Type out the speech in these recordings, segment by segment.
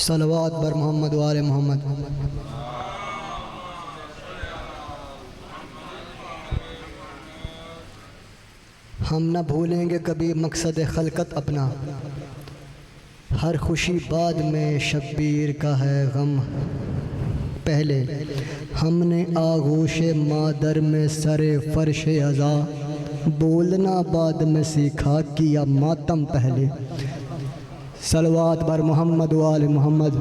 सलवात बर मोहम्मद वाले मोहम्मद। हम न भूलेंगे कभी मकसद खलकत अपना, हर खुशी बाद में शब्बीर का है गम। पहले हमने आगोश मादर में सरे फर्श अज़ा, बोलना बाद में सीखा किया मातम पहले। सलवात बर मोहम्मद वाले मोहम्मद।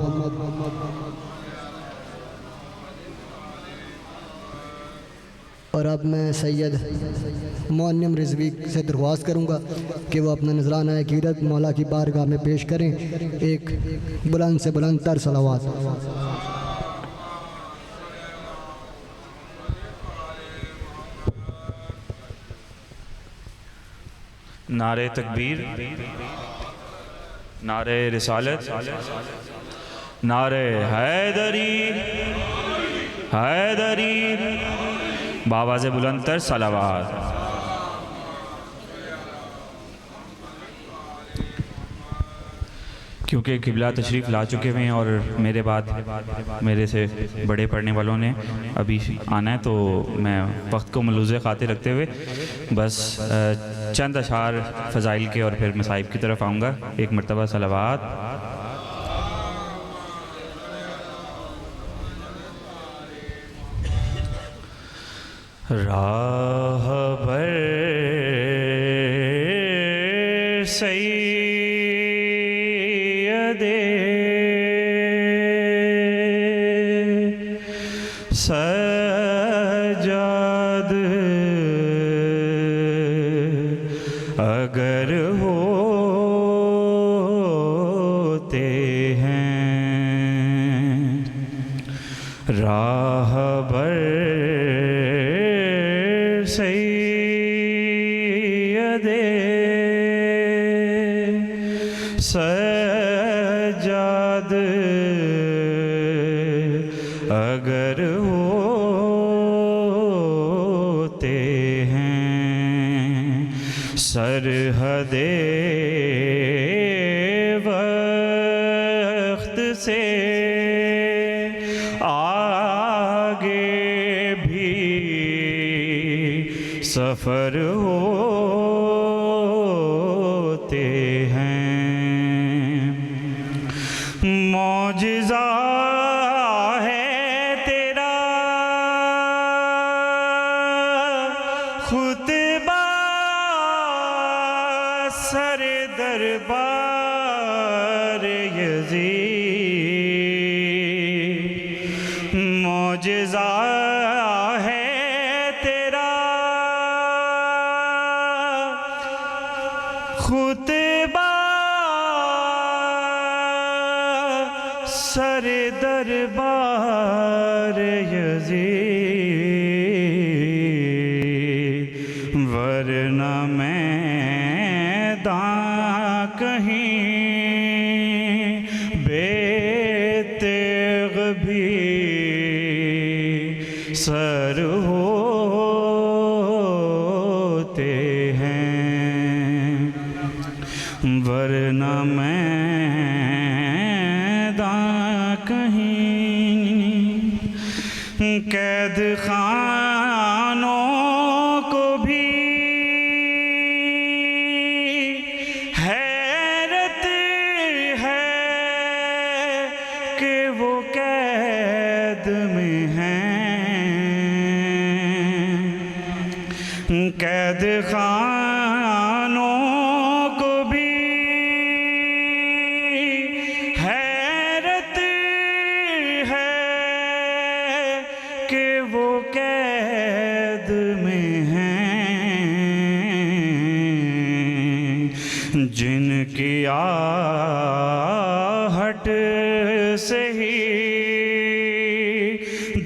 और अब मैं सैयद मुअन्निम रिजवी से दरख्वास्त करूँगा कि वो अपना नजराना अक़ीदत मौला की बारगाह में पेश करें। एक बुलंद से बुलंद तर सलावत। नारे तकबीर, नारे रिसालत, नारे हैदरी हैदरी, बावाज़े बुलंदतर सलावात। क्योंकि किबला तशरीफ़ ला चुके हुए हैं और मेरे बाद मेरे से बड़े पढ़ने वालों ने अभी आना है, तो मैं वक्त को मलूज़े खातिर रखते हुए बस चंद अशार फ़ज़ाइल के और फिर मसाइब की तरफ आऊँगा। एक मरतबा सलावात। राहबर सैयदे सजाद अगर होते हैं राहबर सैयदे सजाद अगर होते हैं सरहदे वक्त से आगे भी सफ़र होते हैं मौजिज़ा है तेरा खुतबा सर दरबार यज़ीद मौजिज़ा है तेरा खुतबा सर दरबार यज़ीद वरना मैदां कहीं बेतेग भी सर होते हैं वरना मैदां कहीं कैद खानों को भी हैरत है कि वो कैद में हैं कैद खानों को भी हैरत है कि वो कैद में हैं जिनकी आहट से ही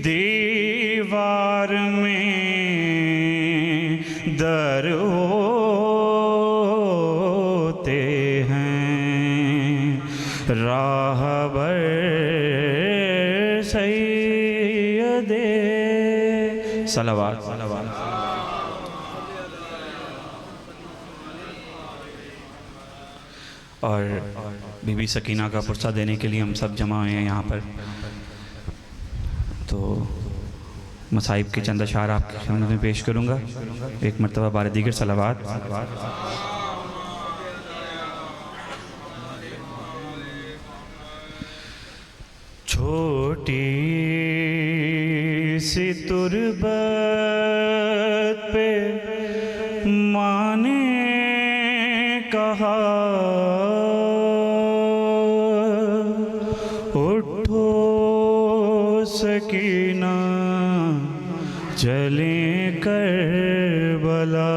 दीवार में दर होते हैं राहबर सैयदे सलावत और बीबी सकीना का पुरसा देने के लिए हम सब जमा हुए हैं यहाँ पर तो मसाइब के चंद अशार आपके सामने में पेश करूँगा एक मरतबा बार दीगर सलावत छोटी सी तुरबत पे माँ ने कहा उठो सकीना चलें करबला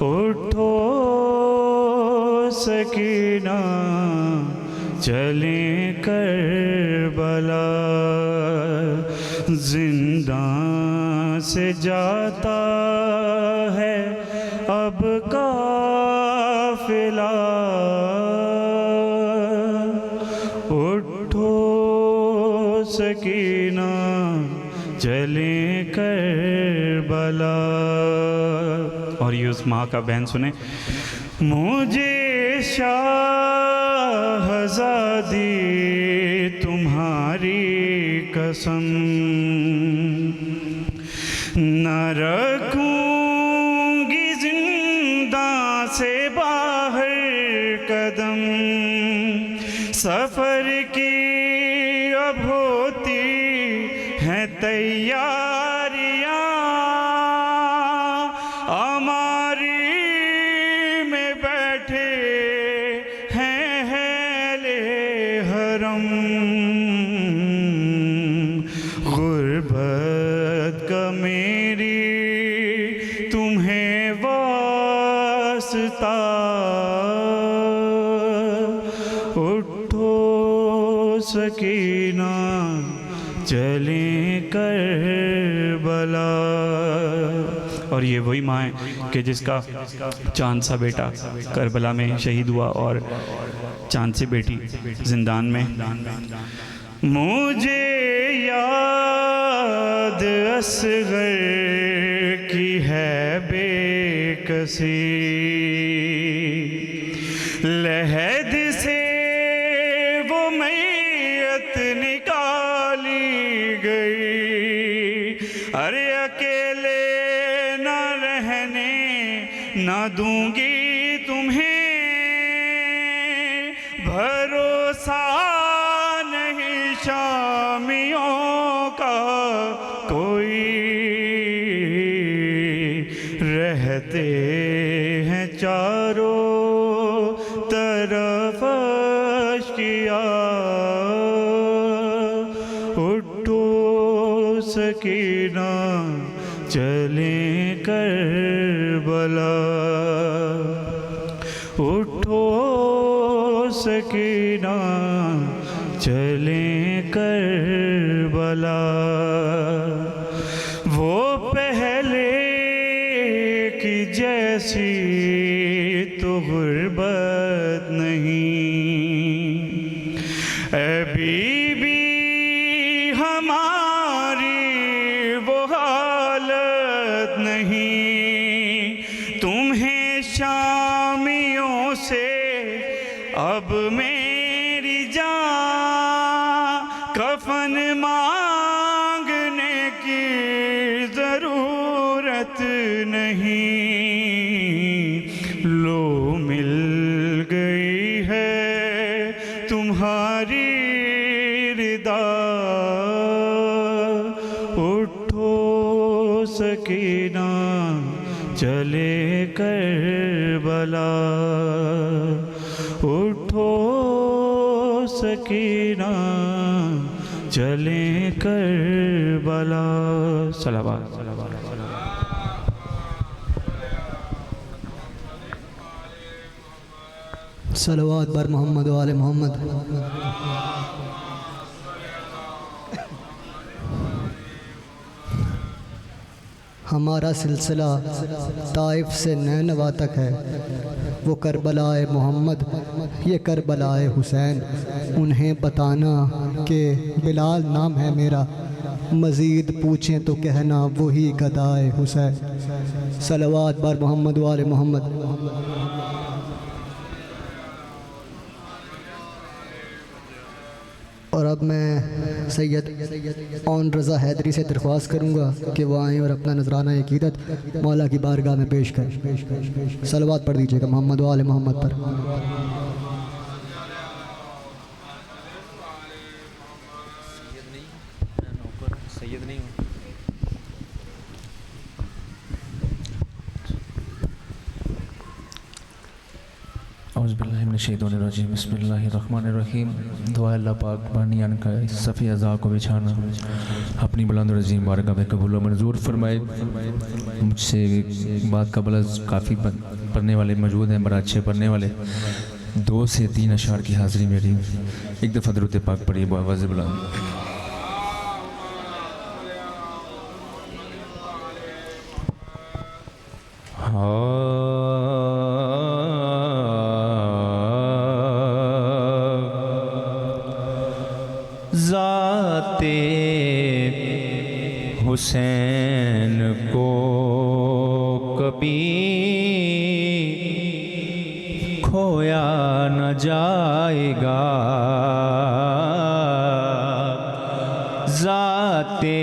उठो सकीना चलें करबला जिंदा से जाता है अब काफिला उठो सकीना चलें करबला और ये उस माँ का बहन सुने मुझे शाहज़ादी तुम्हारी कसम न रखूंगी जिंदा से बाहर कदम सफ़र की अब होती हैं तैयारियां हमारी चलें करबला। और ये वही माँ है कि जिसका चांद सा बेटा करबला में शहीद हुआ और चांद से बेटी जिंदान में। मुझे याद असगर की है बेकसी, लहद से वो मैयत निकाली गई। अरे अकेले न रहने न दूंगी तुम्हें, भरोसा नहीं शामियों का कोई, रहते हैं चारों तरफ अश्किया। उठो सकीना चलें करबला, उठो सकीना चलें करबला। वो पहले की जैसी तो गुर्बत नहीं, अभी भी हमारी वो हालत नहीं। तुम्हें शामियों से अब मेरी जान कफन मांगने की ज़रूरत नहीं। लो मिल गई है तुम्हारी रिदा, उठो सकीना चले करबला, उठो सकीना चले करबला। सलावत। सलवात बर मोहम्मद वाले मोहम्मद। हमारा सिलसिला ताइफ से नैनवा तक है। वो करबलाए मोहम्मद, ये करबलाए हुसैन। उन्हें बताना कि बिलाल नाम है मेरा, मज़ीद पूछें तो कहना वही गदाए हुसैन। सलवात बर मोहम्मद वाले मोहम्मद। और अब मैं सैयद ओन रज़ा हैदरी से दरख्वास्त करूँगा कि वो आएँ और अपना नजराना अक़ीदत मौला की बारगाह में पेश करें। सलवात पढ़ दीजिएगा मोहम्मद वाले मोहम्मद पर। औज़ुबिल्लाहिमिनश्शैतानिर्रजीम बिस्मिल्लाहिर्रहमानिर्रहीम। दुआ अल्लाह पाक बानियान का सफ़ी अज़ा को बिछाना अपनी बुलंद और अज़ीम बारगाह में कबूल व मंजूर फरमाए। मुझसे बात का बलज़ काफ़ी पढ़ने वाले मौजूद हैं, बड़ा अच्छे पढ़ने वाले। 2 से 3 अशार की हाज़िरी मेरी। एक दफ़ा दरूद पाक पढ़िए आवाज़ बुलंद। ज़ाते हुसैन को कभी खोया न जाएगा, ज़ाते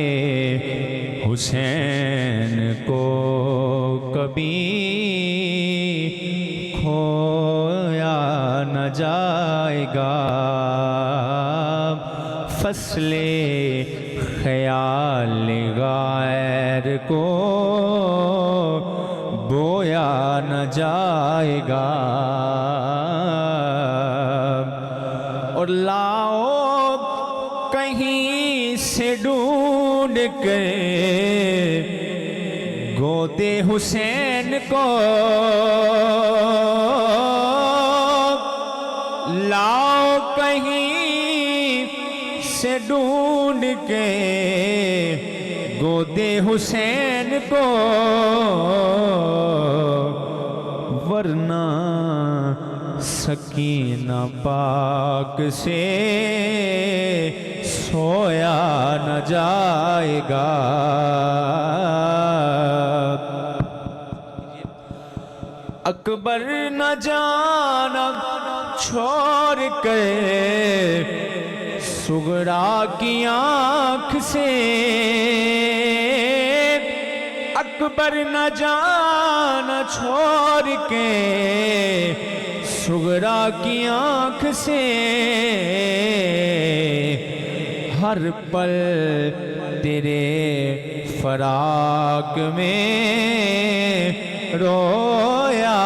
हुसैन को कभी खोया न जाएगा। फसले ख्याल गायर को बोया न जाएगा। और लाओ कहीं से ढूंढ के गोदे हुसैन को, लाओ कहीं से ढूंढ के गोदे हुसैन को, वरना सकीना पाक से सोया न जाएगा। अकबर न जाना छोड़ कर सुगरा की आँख से, अकबर न जाना छोड़ के सुगरा की आँख से, हर पल तेरे फराक में रोया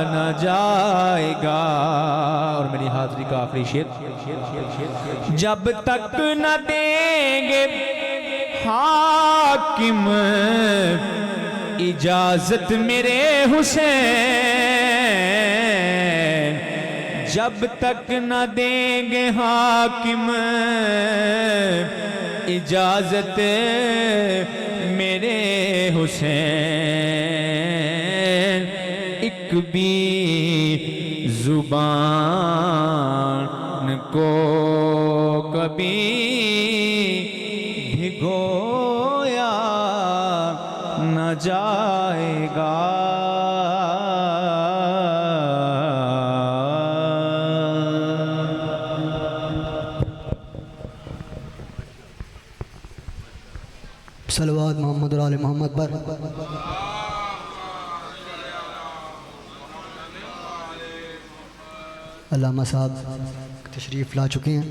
न जाएगा। और मेरी हाज़री का आखिरी शेर, जब तक न देंगे हाकिम इजाजत मेरे हुसैन, जब तक न देंगे हाकिम इजाजत मेरे हुसैन, एक भी जुबान को कभी भिगोया न जाएगा। सलवात मोहम्मद और आले मोहम्मद पर। अल्लामा साहब तशरीफ़ ला चुके हैं।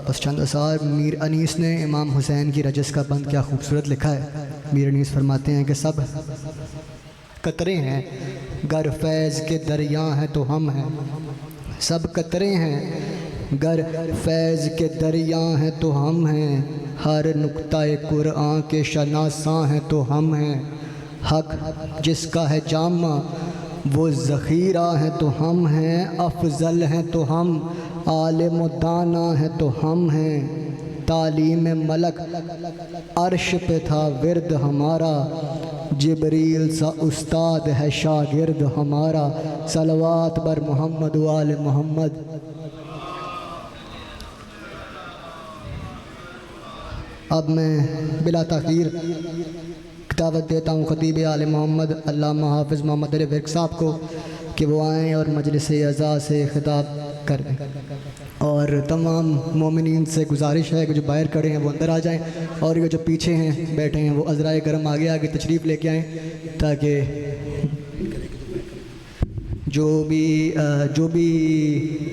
बस चंद असार। मीर अनीस ने इमाम हुसैन की रजस का बंद क्या खूबसूरत लिखा है। मीर अनीस फरमाते हैं कि सब कतरे हैं गर फैज़ के दरिया हैं तो हम हैं, सब कतरे हैं गर फैज़ के दरिया हैं तो हम हैं, हर नुक्ताए कुरान के शनासा हैं तो हम हैं, हक जिसका है जामा वो ज़ख़ीरा है तो हम हैं, अफजल हैं तो हम, आलिम व दाना है तो हम हैं, तालीम मलक अर्श पे था विरद हमारा, जिब्रील सा उस्ताद है शागिर्द हमारा। सलवात बर मोहम्मद व आले मोहम्मद। अब मैं बिला ताख़ीर दावत देता हूँ ख़तीब आले मोहम्मद अल्लामा हाफ़िज़ मोहम्मद अली विर्क साहब को कि वो आएँ और मजलिस अज़ा से ख़िताब करें। और तमाम मोमिनीन से गुजारिश है कि जो बाहर खड़े हैं वो अंदर आ जाएं, और ये जो पीछे हैं बैठे हैं वो अज़राए करम आगे आगे तशरीफ़ लेके आएँ, ताकि जो भी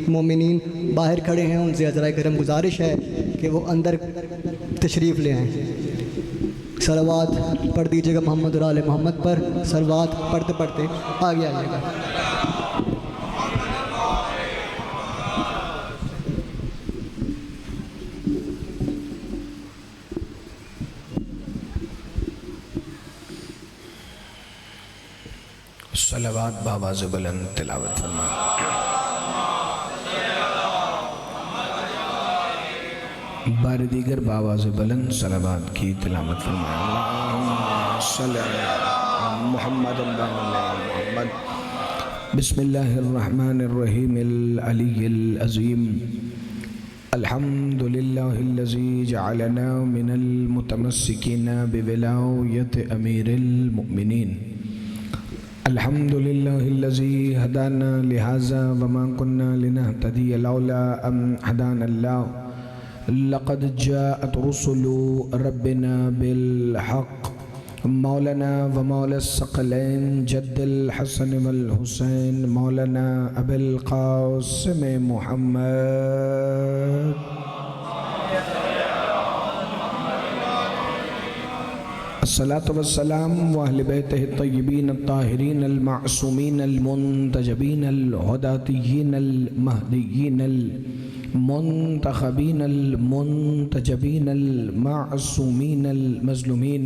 मोमिनीन बाहर खड़े हैं उनसे अज़राए करम गुजारिश है कि वो अंदर तशरीफ़ ले आएँ। सलवात पढ़ दीजिएगा मोहम्मद और आले मोहम्मद पर। सलवात पढ़ते पढ़ते आगे आइएगा। सलवात बावाज़ बुलंद तिलावत फरमा। बार दीगर बावाज़ बुलंद सलवात की तिलावत फरमाएं। मोहम्मद मोहम्मद। बिस्मिल्लाहिर्रहमानिर्रहीमिल अलीय्यिल अज़ीम। अल्हम्दुलिल्लाहिल्लज़ी जअलना मिनल मुतमस्सिकीना बिविलायत अमीरिल मुमिनीन। अल्हम्दुलिल्लाहिल्लज़ी हदाना लिहाज़ा वमा कुन्ना लिनहतदिया लौला अन हदानल्लाह। लक़द जाअत रुसुलु रब्बिना बिल हक़। मौलाना व मौला सकलैन जद्दुल हसन वल हुसैन मौलाना अबुल क़ासिम मुहम्मद। अस्सलातु वस्सलाम व अहले बैतिहि तय्यबीन अत्ताहिरीन अल मासूमीन अल मुंतजबीन अल हुदातियीन अल महदियीन अल मुंतखबीन अल मुंतजबीन अल मासूमीन अल मज़लूमीन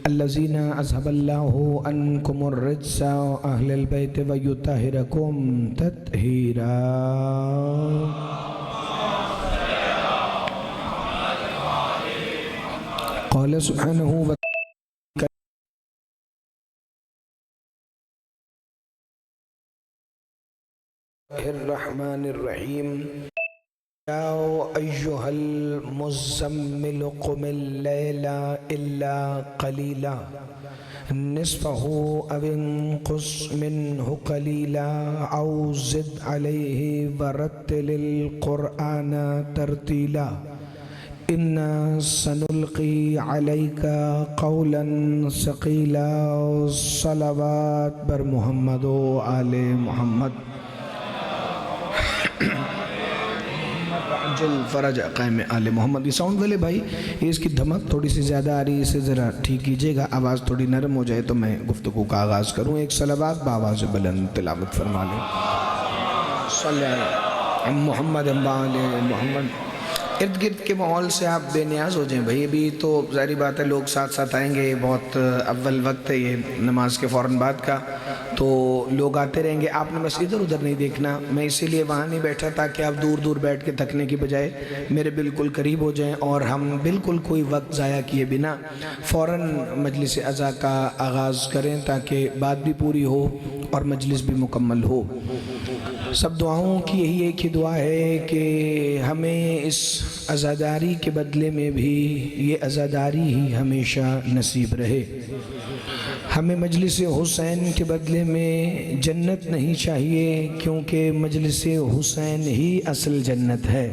अल्लज़ीना अज़हबल्लाहु अन्कुमुर रिज्सा अहलल बैत व युत्तहिरकुम तत्हीरा। क़ाल सुब्हानहू व रहमानिर्रहीम या अय्युहल मुज़म्मिल क़ुमिल लैला इल्ला क़लीला निस्फ़हु अव इंक़ुस मिन्हु क़लीला औ ज़िद अलैहि वरत्तिलिल क़ुरआन तरतीला इन्ना सनुल्क़ी अलैका क़ौलन सक़ीला सलावत बर मुहम्मद व आले मुहम्मद अजल फ़रज क़ाइम आले मोहम्मद। ये साउंड वाले भाई, ये इसकी धमक थोड़ी सी ज़्यादा आ रही है, इसे ज़रा ठीक कीजिएगा, आवाज़ थोड़ी नरम हो जाए तो मैं गुफ्तगू का आगाज़ करूँ। एक सलावत बावाज़ बुलंद तिलावत फरमा लें। सल्लल्लाहु मोहम्मद मोहम्मद। इर्द गिर्द के माहौल से आप बेनियाज हो जाएं भाई। अभी तो ज़ाहिर बात है लोग साथ साथ आएंगे, बहुत अव्वल वक्त है ये नमाज के फ़ौरन बाद का, तो लोग आते रहेंगे। आपने बस इधर उधर नहीं देखना। मैं इसीलिए वहाँ नहीं बैठा ताकि आप दूर दूर बैठ के थकने की बजाय मेरे बिल्कुल करीब हो जाएं और हम बिल्कुल कोई वक्त ज़ाया किए बिना फ़ौरन मजलिस अज़ा का आगाज़ करें ताकि बात भी पूरी हो और मजलिस भी मुकम्मल हो। सब दुआओं की यही एक ही दुआ है कि हमें इस अज़ादारी के बदले में भी ये अज़ादारी ही हमेशा नसीब रहे। हमें मजलिस हुसैन के बदले में जन्नत नहीं चाहिए, क्योंकि मजलिस हुसैन ही असल जन्नत है।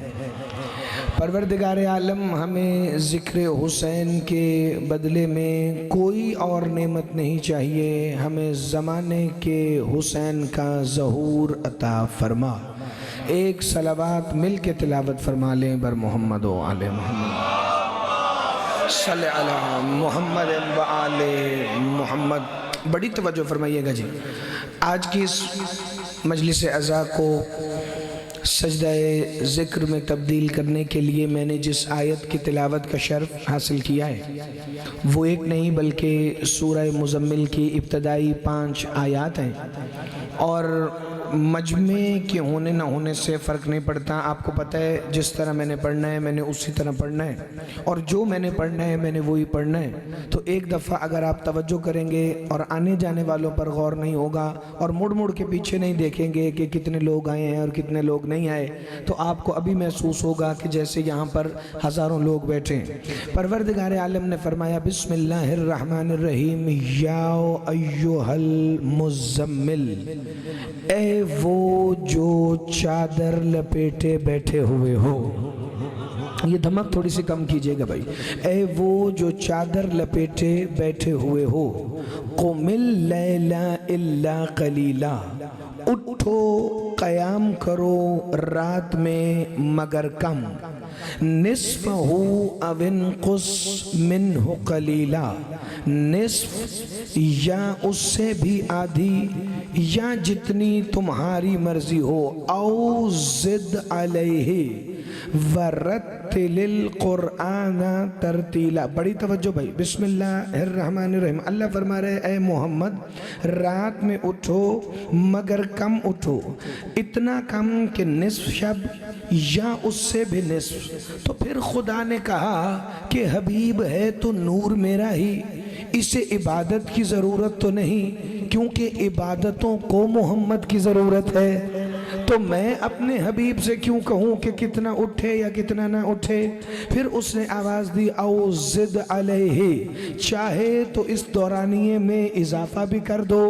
परवरदिगार आलम हमें ज़िक्र हुसैन के बदले में कोई और नेमत नहीं चाहिए, हमें ज़माने के हुसैन का ज़हूर अता फरमा। एक सलावत मिल के तिलावत फरमा लें बर मोहम्मद व आले मोहम्मद सल्ले अला मोहम्मद व आले मोहम्मद। बड़ी तवज्जो फरमाइएगा जी। आज की इस मजलिस अज़ा को सजदाए ज़िक्र में तब्दील करने के लिए मैंने जिस आयत की तिलावत का शर्फ हासिल किया है वो एक नहीं बल्कि सूरह मुज़म्मिल की इब्तदाई 5 आयात हैं और मजमे के होने ना होने से फ़र्क नहीं पड़ता। आपको पता है जिस तरह मैंने पढ़ना है मैंने उसी तरह पढ़ना है और जो मैंने पढ़ना है मैंने वही पढ़ना है। तो एक दफ़ा अगर आप तवज्जो करेंगे और आने जाने वालों पर गौर नहीं होगा और मुड़ मुड़ के पीछे नहीं देखेंगे कि कितने लोग आए हैं और कितने लोग नहीं आए, तो आपको अभी महसूस होगा कि जैसे यहाँ पर हज़ारों लोग बैठे हैं। परवरदिगार आलम ने फरमाया बिस्मिल्लाहिर्रहमानिर्रहीम या अय्युहल मुज़म्मिल, ए वो जो चादर लपेटे बैठे हुए हो। ये धमक थोड़ी सी कम कीजिएगा भाई। ए वो जो चादर लपेटे बैठे हुए हो, क़ुमिल लैला इल्ला क़लीला, उठो क़याम करो रात में मगर कम, निस्फ़हु अव इंक़ुस मिन्हु क़लीला, निस्फ़ या उससे भी आधी या जितनी तुम्हारी मर्जी हो, औ ज़िद अलैहि वरत्तिलिल क़ुरआन तरतीला। बड़ी तवज्जो भाई। बिस्मिल्लाहिर्रहमानिर्रहीम। अल्लाह फरमा रहे ए मोहम्मद रात में उठो मगर कम उठो, इतना कम कि निस्फ शब या उससे भी निस्फ। तो फिर खुदा ने कहा कि हबीब है तो नूर मेरा ही, इसे इबादत की ज़रूरत तो नहीं, क्योंकि इबादतों को मोहम्मद की ज़रूरत है। तो मैं अपने हबीब से क्यों कहूँ कि कितना उठे या कितना ना उठे। फिर उसने आवाज़ दी औ ज़िद अलैहि, चाहे तो इस दौरानिये में इजाफा भी कर दो,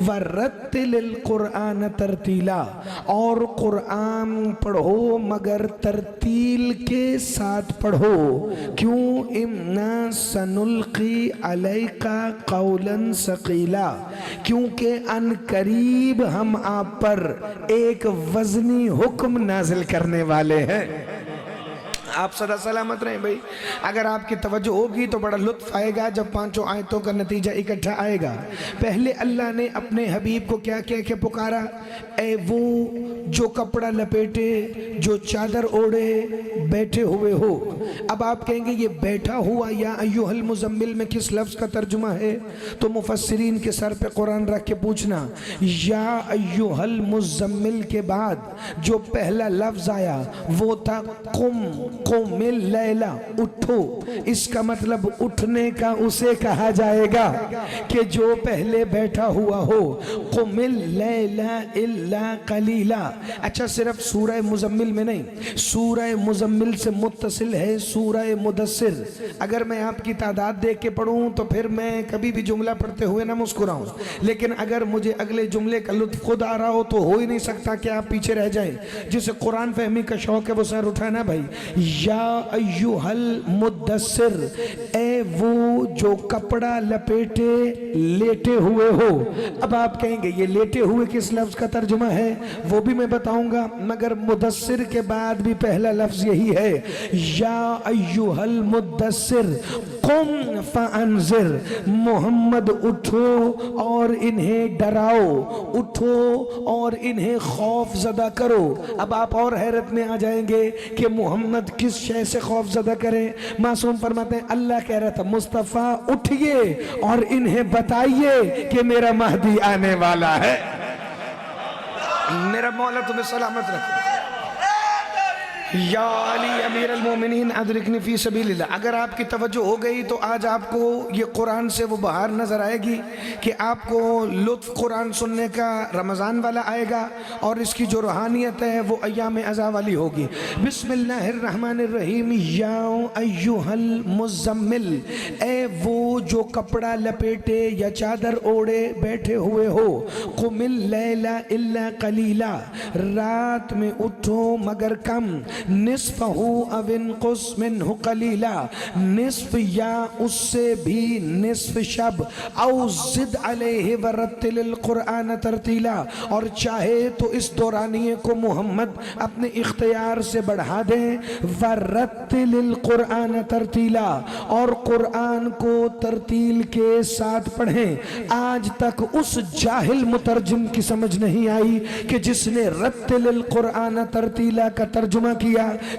वरत्तिलिल क़ुरआन तरतीला, और क़ुरआन पढ़ो मगर तरतील के साथ पढ़ो। क्यों? इन्ना सनुल्क़ी अलैका क़ौलन सक़ीला, क्योंकि अन करीब हम आप पर एक वज़नी हुक्म नाजिल करने वाले हैं। आप सदा सलामत रहें भाई। अगर आपकी तवज्जो होगी तो बड़ा लुत्फ़ आएगा जब 5 आयतों का नतीजा इकट्ठा आएगा। पहले अल्लाह ने अपने हबीब को क्या कह के पुकारा? ए वो जो कपड़ा लपेटे, जो चादर ओढ़े बैठे हुए हो। अब आप कहेंगे ये बैठा हुआ या अय्युहल मुज़म्मिल में किस लफ्ज़ का तर्जुमा है? तो मुफस्सिरीन के सर पे कुरान रख के पूछना, या अय्युहल मुज़म्मिल के बाद जो पहला लफ्ज़ आया वो था कुम, कुमिल लैला, उठो, इसका मतलब उठने का उसे कहा जाएगा कि जो पहले बैठा हुआ हो। कुमिल लैला इल्ला कलीला। अच्छा, सिर्फ सूरह मुजम्मिल में नहीं, सूरह मुजम्मिल से मुत्तसिल है सूरह मुदस्सिर। अगर मैं आपकी तादाद देख के पढ़ूं तो फिर मैं कभी भी जुमला पढ़ते हुए ना मुस्कुराऊं, लेकिन अगर मुझे अगले जुमले का लुत्फ खुद आ रहा हो तो हो ही नहीं सकता कि आप पीछे रह जाएं। जिसे कुरान फहमी का शौक है वो सर उठाना भाई। या अय्युहल मुद्दस्सिर, ए वो जो कपड़ा लपेटे लेटे हुए हो। अब आप कहेंगे ये लेटे हुए किस लफ्ज का तर्जुमा है, वो भी मैं बताऊंगा, मगर मुदस्सिर के बाद भी पहला लफ्ज यही है, या अय्युहल मुद्दस्सिर कुम फअंज़िर, मोहम्मद उठो और इन्हें डराओ, उठो और इन्हें खौफ ज़दा करो। अब आप और हैरत में आ जाएंगे कि मोहम्मद किस शय से खौफ ज़दा करें। मासूम फरमाते हैं अल्लाह कह रहा था मुस्तफ़ा उठिए और इन्हें बताइए कि मेरा महदी आने वाला है। मेरा मौला तुम्हें सलामत रखे। या अली अमीर अल-मोमिनीन अदरिकनी फी सबीलिल्लाह। अगर आपकी तवज्जो हो गई तो आज आपको ये कुरान से वो बहार नज़र आएगी कि आपको लुत्फ़ कुरान सुनने का रमज़ान वाला आएगा और इसकी जो रूहानियत है वो अय्याम अज़ा वाली होगी। बिस्मिल्लाहिर्रहमानिर्रहीम। या अय्युहल मुज़म्मिल, ए वो जो कपड़ा लपेटे या चादर ओढ़े बैठे हुए हो। कुमिल लैला इल्ला कलीला, रात में उठो मगर कम। निस्फहु अविन कुस मिन्हु कलीला, निस्फ या उससे भी निस्फ शब। औ ज़िद अलैहि वरत्तिलिल कुरआन तरतीला, और चाहे तो इस दौरानिये को मोहम्मद अपने इख्तियार से बढ़ा दें। वरत्तिलिल कुरआन तरतीला, और कुरआन को तरतील के साथ पढ़ें। आज तक उस जाहिल मुतरजिम की समझ नहीं आई कि जिसने रत्तिलिल कुरआन तरतीला का तर्जुमा किया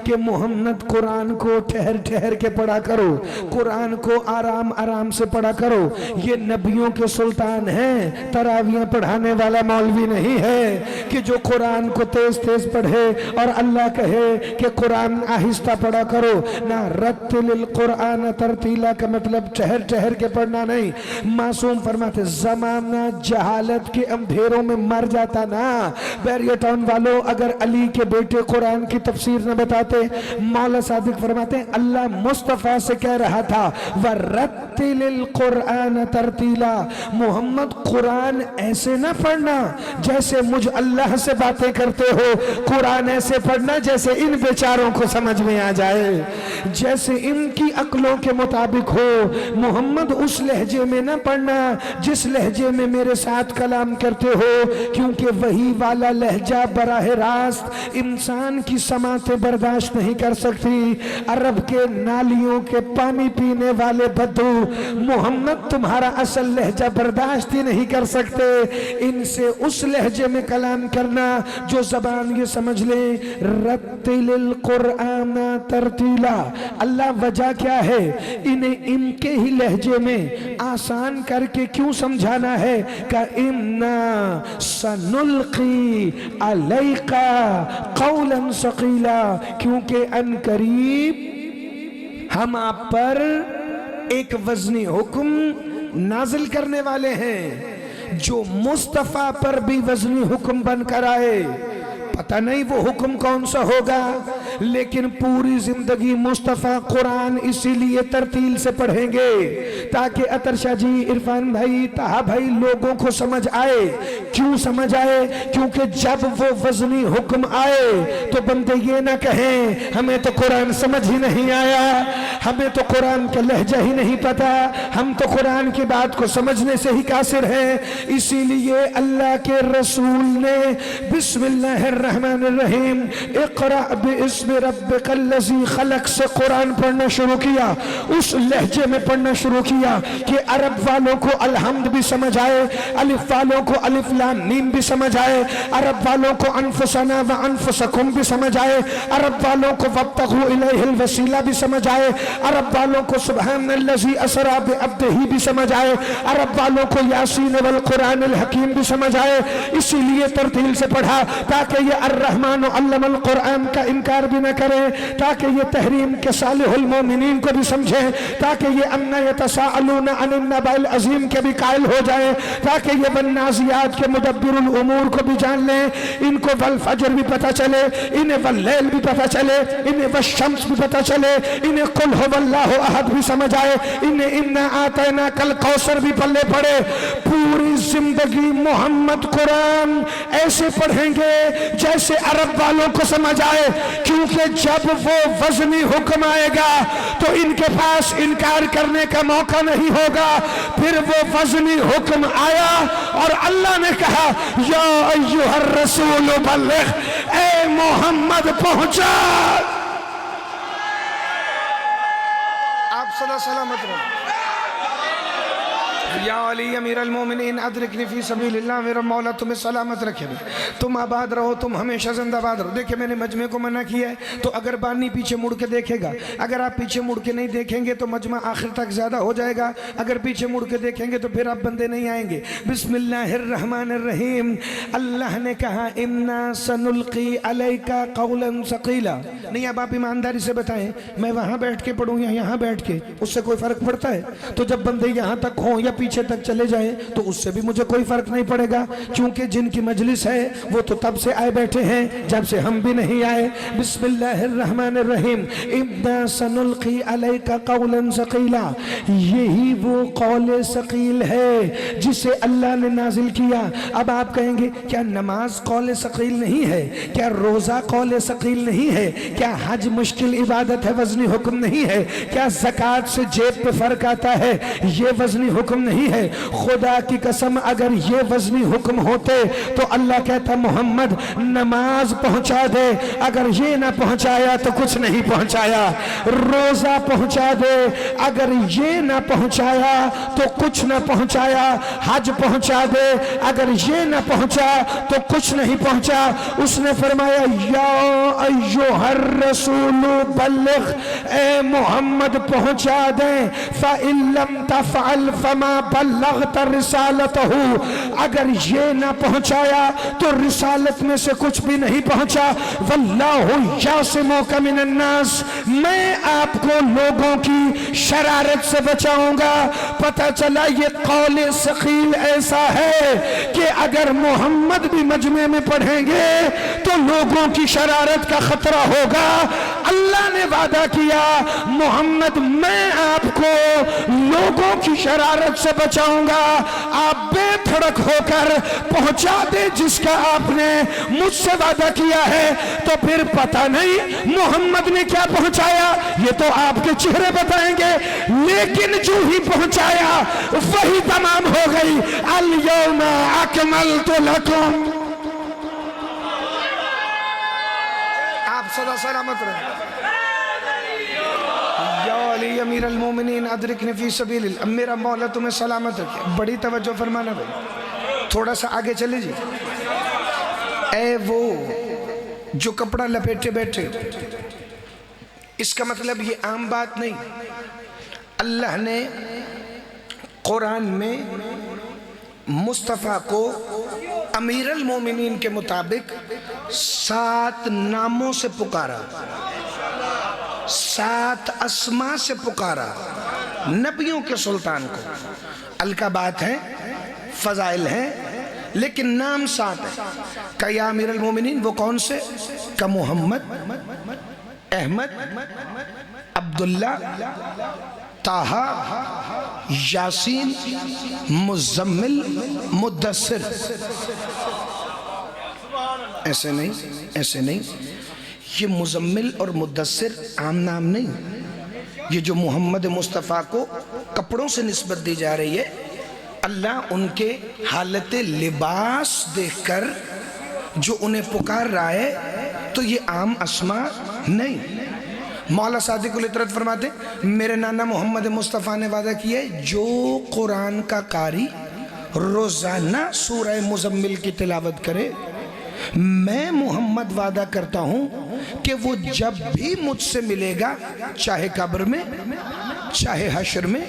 कि मोहम्मद कुरान को ठहर ठहर के पढ़ा करो, कुरान को आराम आराम से पढ़ा करो। ये नबियों के सुल्तान हैं, तरावियां पढ़ाने वाला मौलवी नहीं है कि जो कुरान को तेज तेज पढ़े और अल्लाह कहे कि कुरान आहिस्ता पढ़ा करो ना। रत्तिलिल कुरान तरतीला का मतलब ठहर ठहर के पढ़ना नहीं। मासूम फरमाते जमाना जहालत के अंधेरों में मर जाता ना। बैरिया टाउन वालों, अगर अली के बेटे कुरान की तफसीर न बताते, मौला सादिक फरमाते हैं अल्लाह मुस्तफ़ा से कह रहा था वरत्तिलिल कुरआन तरतीला, मोहम्मद कुरान ऐसे ना पढ़ना जैसे मुझ अल्लाह से बातें करते हो, कुरान ऐसे पढ़ना जैसे इन बेचारों को समझ में आ जाए, जैसे इनकी अक्लों के मुताबिक हो। मोहम्मद उस लहजे में ना पढ़ना जिस लहजे में मेरे साथ कलाम करते हो, क्योंकि वही वाला लहजा बराह रास्त इंसान की समातें बर्दाश्त नहीं कर सकती। अरब के नालियों के पानी पीने वाले बद्दू मोहम्मद तुम्हारा असल लहजा बर्दाश्त ही नहीं कर सकते। इनसे उस लहजे में कलाम करना जो जबान ये समझ ले। रत्तिलिल कुरआन तरतीला, अल्लाह वजह क्या है, इन्हें इनके ही लहजे में आसान करके क्यों समझाना है। का इन्ना सनुल्की अलैका कौलन सकीला, क्योंकि अनकरीब हम आप पर एक वजनी हुक्म नाजिल करने वाले हैं जो मुस्तफा पर भी वजनी हुक्म बनकर आए। पता नहीं वो हुक्म कौन सा होगा, लेकिन पूरी जिंदगी मुस्तफ़ा कुरान इसीलिए तरतील से पढ़ेंगे ताकि अतरशा जी, इरफान भाई, ताहा भाई लोगों को समझ आए। क्यों समझ आए? क्योंकि जब वो वजनी हुक्म आए तो बंदे ये ना कहें हमें तो कुरान समझ ही नहीं आया, हमें तो कुरान का लहजा ही नहीं पता, हम तो कुरान की बात को समझने से ही कासिर हैं। इसीलिए अल्लाह के रसूल ने बिस्मिल्लाहिर्रहमानिर्रहीम इक़रा बिइस्मि रब्बिकल्लज़ी खलक़ से कुरान पढ़ना शुरू किया। उस लहजे में पढ़ना शुरू किया कि अरब वालों को अलहम्द भी समझ आए, अलिफ वालों को अलिफ लाम मीम भी समझ आए, अरब वालों को अनफुसना व अनफुसकुम भी समझ आए, अरब वालों को वब्तगू इलैहिल वसीला भी समझ आए, अरब वालों को सुब्हानल्लज़ी असरा बिअब्दिही भी समझ आए, अरब वालों को यासीन वल कुरानिल हकीम भी समझ आए। इसीलिए तरतील से पढ़ा ताकि ये अर्रहमान अल्लमल कुरान का इनकार भी भी न करें, ताकि ये तहरीम के सालिहुल मोमिनीन को भी समझे, ताकि ये अन्ना यतसाअलून अनिन नबाइल अज़ीम के भी कायल हो जाए, ताकि ये वन्नाज़ियात के मुदब्बिरुल उमूर को भी जान लें, इनको वल फज्र भी पता चले, इन्हें वल लैल भी पता चले, इन्हें वश्शम्स भी पता चले, इन्हें कुल हुवल्लाहु अहद भी समझ आए, इन्हें इन्ना आतैना कल कौसर भी पल्ले पड़े। पूरी जिंदगी मोहम्मद कुरान ऐसे पढ़ेंगे जैसे अरब वालों को समझ आए, क्योंकि जब वो वजनी हुक्म आएगा तो इनके पास इनकार करने का मौका नहीं होगा। फिर वो वजनी हुक्म आया और अल्लाह ने कहा या अय्युहर रसूल बल्लिग, ए मोहम्मद पहुंचा। आप सदा सलामत रहो। या अली अमीर अल मोमिनीन अदरिकनी फी सबीलिल्लाह, मेरा मौला तुम्हें सलामत रखे, तुम आबाद रहो, तुम हमेशा जिंदाबाद रहो। देखिए मैंने मजमे को मना किया है, तो अगर बानी पीछे मुड़ के देखेगा, अगर आप पीछे मुड़ के नहीं देखेंगे तो मजमा आखिर तक ज़्यादा हो जाएगा, अगर पीछे मुड़ के देखेंगे तो फिर आप बंदे नहीं आएंगे। बिस्मिल्लाहिर्रहमानिर्रहीम। अल्लाह ने कहा इन्ना सनुल्की अलैका कौलन सकीला। नहीं, अब आप ईमानदारी से बताएं, मैं वहाँ बैठ के पढ़ूँ या यहाँ बैठ के, उससे कोई फ़र्क पड़ता है? तो जब बंदे यहाँ तक हों या पीछे तक चले जाएं तो उससे भी मुझे कोई फर्क नहीं पड़ेगा, क्योंकि जिनकी मजलिस है वो तो तब से आए बैठे हैं जब से हम भी नहीं आए। बिस्मिल्लाहिर्रहमानिर्रहीम। इन्ना सनुल्की अलैका कौलन सकीला, यही वो कौल सकील है जिसे अल्लाह ने नाजिल किया। अब आप कहेंगे क्या नमाज कौल सकील नहीं है? क्या रोजा कौल सकील नहीं है? क्या हज मुश्किल इबादत है, वजनी हुक्म नहीं है? क्या ज़कात से जेब पे फर्क आता है, ये वजनी हुक्म नहीं है? खुदा की कसम अगर ये वजनी हुक्म होते तो अल्लाह कहता मोहम्मद नमाज पहुंचा दे, अगर ये ना पहुंचाया तो कुछ नहीं पहुंचाया। रोजा पहुंचा दे, अगर ये ना पहुंचाया तो कुछ ना पहुंचाया। हज पहुंचा दे, अगर ये ना पहुंचा तो कुछ नहीं पहुंचा। उसने फरमाया या अय्युहर रसूल बल्लिग, ए मोहम्मद पहुंचा दे। फ़इन लम तफ़अल फमा बल्लग़त रिसालतहू, अगर ये ना पहुंचाया तो रिसालत में से कुछ भी नहीं पहुंचा। वल्लाहु यासिमुका मिनन नास, मैं आपको लोगों की शरारत से बचाऊंगा। पता चला ये कौले सकील ऐसा है कि अगर मोहम्मद भी मजमे में पढ़ेंगे तो लोगों की शरारत का खतरा होगा। अल्लाह ने वादा किया मोहम्मद मैं आपको लोगों की शरारत से बचाऊंगा, आप बेधड़क होकर पहुंचा दे जिसका आपने मुझसे वादा किया है। तो फिर पता नहीं मोहम्मद ने क्या पहुंचाया, ये तो आपके चेहरे बताएंगे, लेकिन जो ही पहुंचाया वही तमाम हो गई। अल यौमा अकमलतु लकुम। आप सदा सलामत रहे। अमीर अल मोमिनीन अदरिकनी फी सबीलिल्लाह, अब मेरा मौला तुम्हें सलामत रखे। बड़ी तवज्जो फरमाना भाई, थोड़ा सा आगे चले जी। ए वो जो कपड़ा लपेटे बैठे, इसका मतलब ये आम बात नहीं। अल्लाह ने कुरान में मुस्तफ़ा को अमीर अल मोमिनीन के मुताबिक 7 नामों से पुकारा, 7 अस्मा से पुकारा नबियों के सुल्तान को। अलकाबात है, फजाइल है, लेकिन नाम 7 है। का या अमीर अल मोमिनीन, वो कौन से? का मोहम्मद, अहमद, अब्दुल्ला, ताहा, यासीन, मुज़म्मिल, मुद्दस्सिर। ऐसे नहीं, ऐसे नहीं, ये मुज़म्मिल और मुद्दस्सिर आम नाम नहीं। ये जो मोहम्मद मुस्तफ़ा को कपड़ों से निस्बत दी जा रही है, अल्लाह उनके हालत लिबास देखकर जो उन्हें पुकार रहा है, तो ये आम अस्मा नहीं। मौला सादिकुल इतरत फरमाते मेरे नाना मोहम्मद मुस्तफ़ा ने वादा किया है जो कुरान का कारी रोज़ाना सूरह मुज़म्मिल की तिलावत करे, मैं मोहम्मद वादा करता हूं कि वो जब भी मुझसे मिलेगा, चाहे कब्र में, चाहे हश्र में,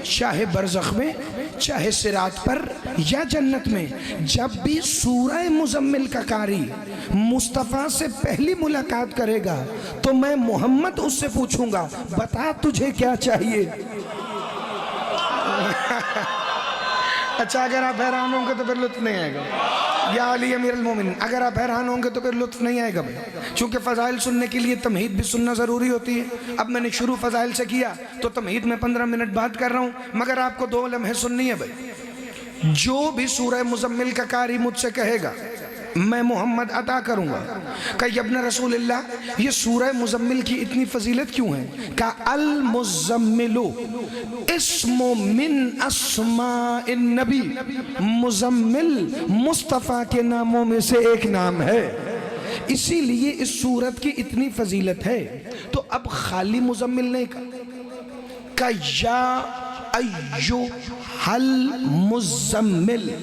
चाहे बरज़ख में, चाहे सिरात पर या जन्नत में, जब भी सूरह मुजम्मिल का कारी मुस्तफ़ा से पहली मुलाकात करेगा तो मैं मोहम्मद उससे पूछूंगा, बता तुझे क्या चाहिए। अच्छा, अगर आप हैरान होंगे तो फिर लुत्फ नहीं आएगा। या अली अमीर अल-मोमिनीन, अगर आप हैरान होंगे तो फिर लुत्फ नहीं आएगा भाई, क्योंकि फ़ज़ाइल सुनने के लिए तमहीद भी सुनना ज़रूरी होती है। अब मैंने शुरू फ़ज़ाइल से किया तो तमहीद में 15 मिनट बात कर रहा हूँ, मगर आपको 2 लम्हे सुननी है भाई। जो भी सूरह मुज़म्मिल का कारी मुझसे कहेगा मैं मोहम्मद अता करूँगा। कहा इब्न रसूलिल्लाह, ये सूरह मुज़म्मिल की इतनी फजीलत क्यों है? का अल मुज़म्मिलु इस्मु मिन अस्माइन नबी, मुज़म्मिल मुस्तफ़ा के नामों में से एक नाम है, इसीलिए इस सूरत की इतनी फजीलत है। तो अब खाली मुज़म्मिल नहीं का या अय्युहल मुज़म्मिल,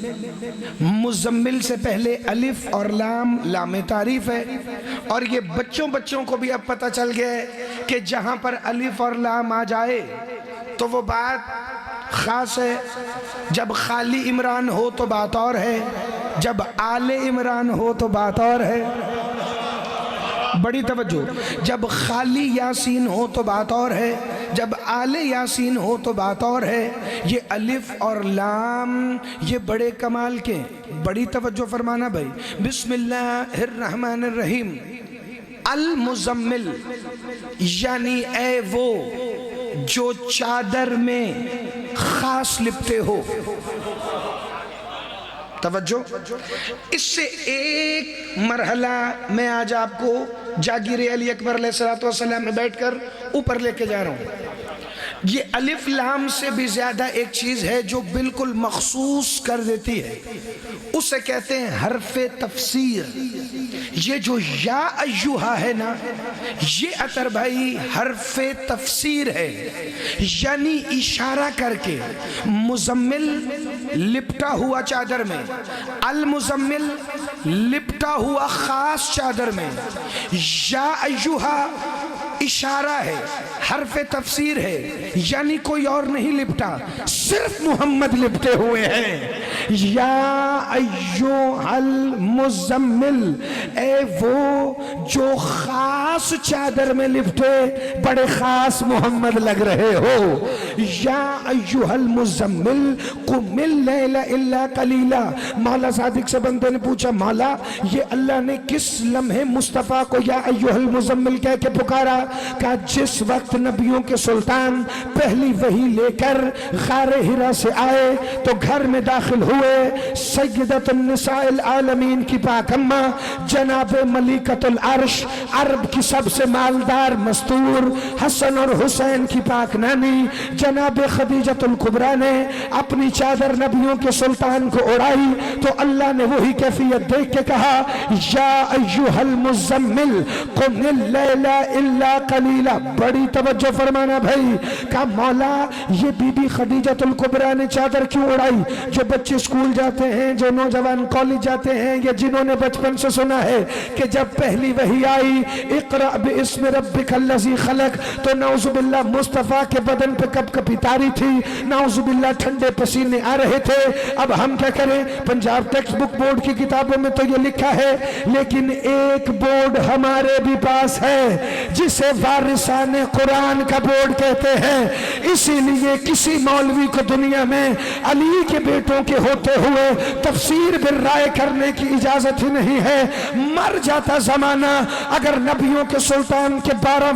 मुज़म्मिल से पहले अलिफ और लाम, लाम तारीफ है। और ये बच्चों को भी अब पता चल गया है कि जहां पर अलिफ और लाम आ जाए तो वो बात खास है। जब खाली इमरान हो तो बात और है, जब आले इमरान हो तो बात और है। बड़ी तवज्जो, जब खाली यासीन हो तो बात और है, जब आले यासीन हो तो बात और है। ये अलिफ और लाम ये बड़े कमाल के, बड़ी तवज्जो फरमाना भाई। बिस्मिल्लाहिर्रहमानिर्रहीम। अल मुज़म्मिल यानी ए वो जो चादर में खास लिपटे हो। तवज्जो, इससे एक मरहला मैं आज आपको जागीर अली अकबर अलैहिस्सलाम में बैठकर ऊपर लेके जा रहा हूँ। ये अलिफ लाम से भी ज्यादा एक चीज है जो बिल्कुल मखसूस कर देती है, उसे कहते हैं हरफे तफसीर। ये जो या अय्युहा है ना, ये अतर भाई हरफे तफसीर है, यानी इशारा करके मुज़म्मिल लिपटा हुआ चादर में, अल मुज़म्मिल लिपटा हुआ खास चादर में, या अय्युहा इशारा है, हरफे तफसीर है, यानी कोई और नहीं लिपटा, सिर्फ मोहम्मद लिपटे हुए हैं। या अय्युहल मुज़म्मिल, ए वो जो खास चादर में लिपटे बड़े खास मोहम्मद लग रहे हो। या अय्युहल मुज़म्मिल कुमिल लैला इल्ला कलीला। मौला सादिक से बंदे ने पूछा, मौला ये अल्लाह ने किस लम्हे मुस्तफ़ा को या अय्युहल मुज़म्मिल कह के पुकारा? का जिस वक्त नबियों के सुल्तान पहली वही लेकर गारे हिरा से आए तो घर में दाखिल हुए सय्यदतुन निसाइल आलमीन की पाक अम्मा जनाब मलिकतुल अर्श, अरब की सबसे मालदार मस्तूर हसन और हुसैन की पाक नानी जनाब खदीजतुल कुबरा ने अपनी चादर नबियों के सुल्तान को उड़ाई तो अल्लाह ने वही कैफियत देख के कहा, या अय्युहल मुज़म्मिल कुमिल लैला इल्ला कलीला। बड़ी तवज्जो फरमाना भाई। का मौला ये बीबी खदीजतुल कुबरा ने चादर क्यों उड़ाई? जो बच्चे स्कूल जाते हैं, जो नौजवान कॉलेज जाते हैं, या जिन्होंने बचपन से सुना है कि जब पहली वही आई इक़रा बिइस्मि रब्बिकल्लज़ी खलक, तो नाउज़ुबिल्लाह मुस्तफ़ा के बदन पे कपकपी तारी थी, नाउज़ुबिल्लाह ठंडे पसीने आ रहे थे। अब हम क्या करें? पंजाब टेक्स्ट बुक बोर्ड की किताबों में तो ये लिखा है, लेकिन एक बोर्ड हमारे भी पास है जिसे वारिसाने कुरान का बोर्ड कहते हैं। इसीलिए किसी मौलवी को दुनिया में अली के बेटों के होते हुए तफसीर बिल राय करने की इजाजत ही नहीं है। मर जाता जमाना अगर नबियों के सुल्तान के 12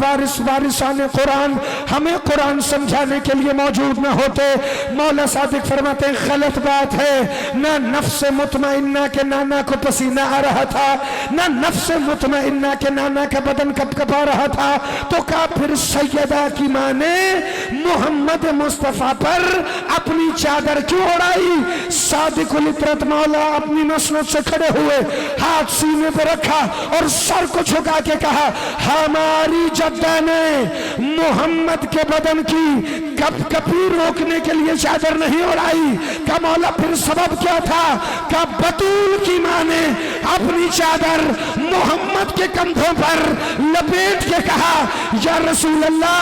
वारिसाने कुरान हमें कुरान समझाने के लिए मौजूद न होते। मौला सादिक फरमाते हैं गलत बात है, ना नफ्स मुतमइन्ना के नाना को पसीना आ रहा था, ना नफ्स मुतमइन्ना के नाना का बदन कपकपा रहा था, तो का फिर सैयदा की मां ने मोहम्मद मुस्तफा पर अपनी चादर क्यों उड़ाई? सादिकुल इतरत मौला अपनी मसनद से खड़े हुए हाथ सीने पर रखा और सर को झुका के कहा, हमारी जद्दा ने मोहम्मद के बदन की कपकपी रोकने के लिए चादर नहीं उड़ाई। का मौला फिर सबब क्या था? का बतूल की मां ने अपनी चादर मोहम्मद के कंधों पर लपेट के कहा, या रसूल अल्लाह,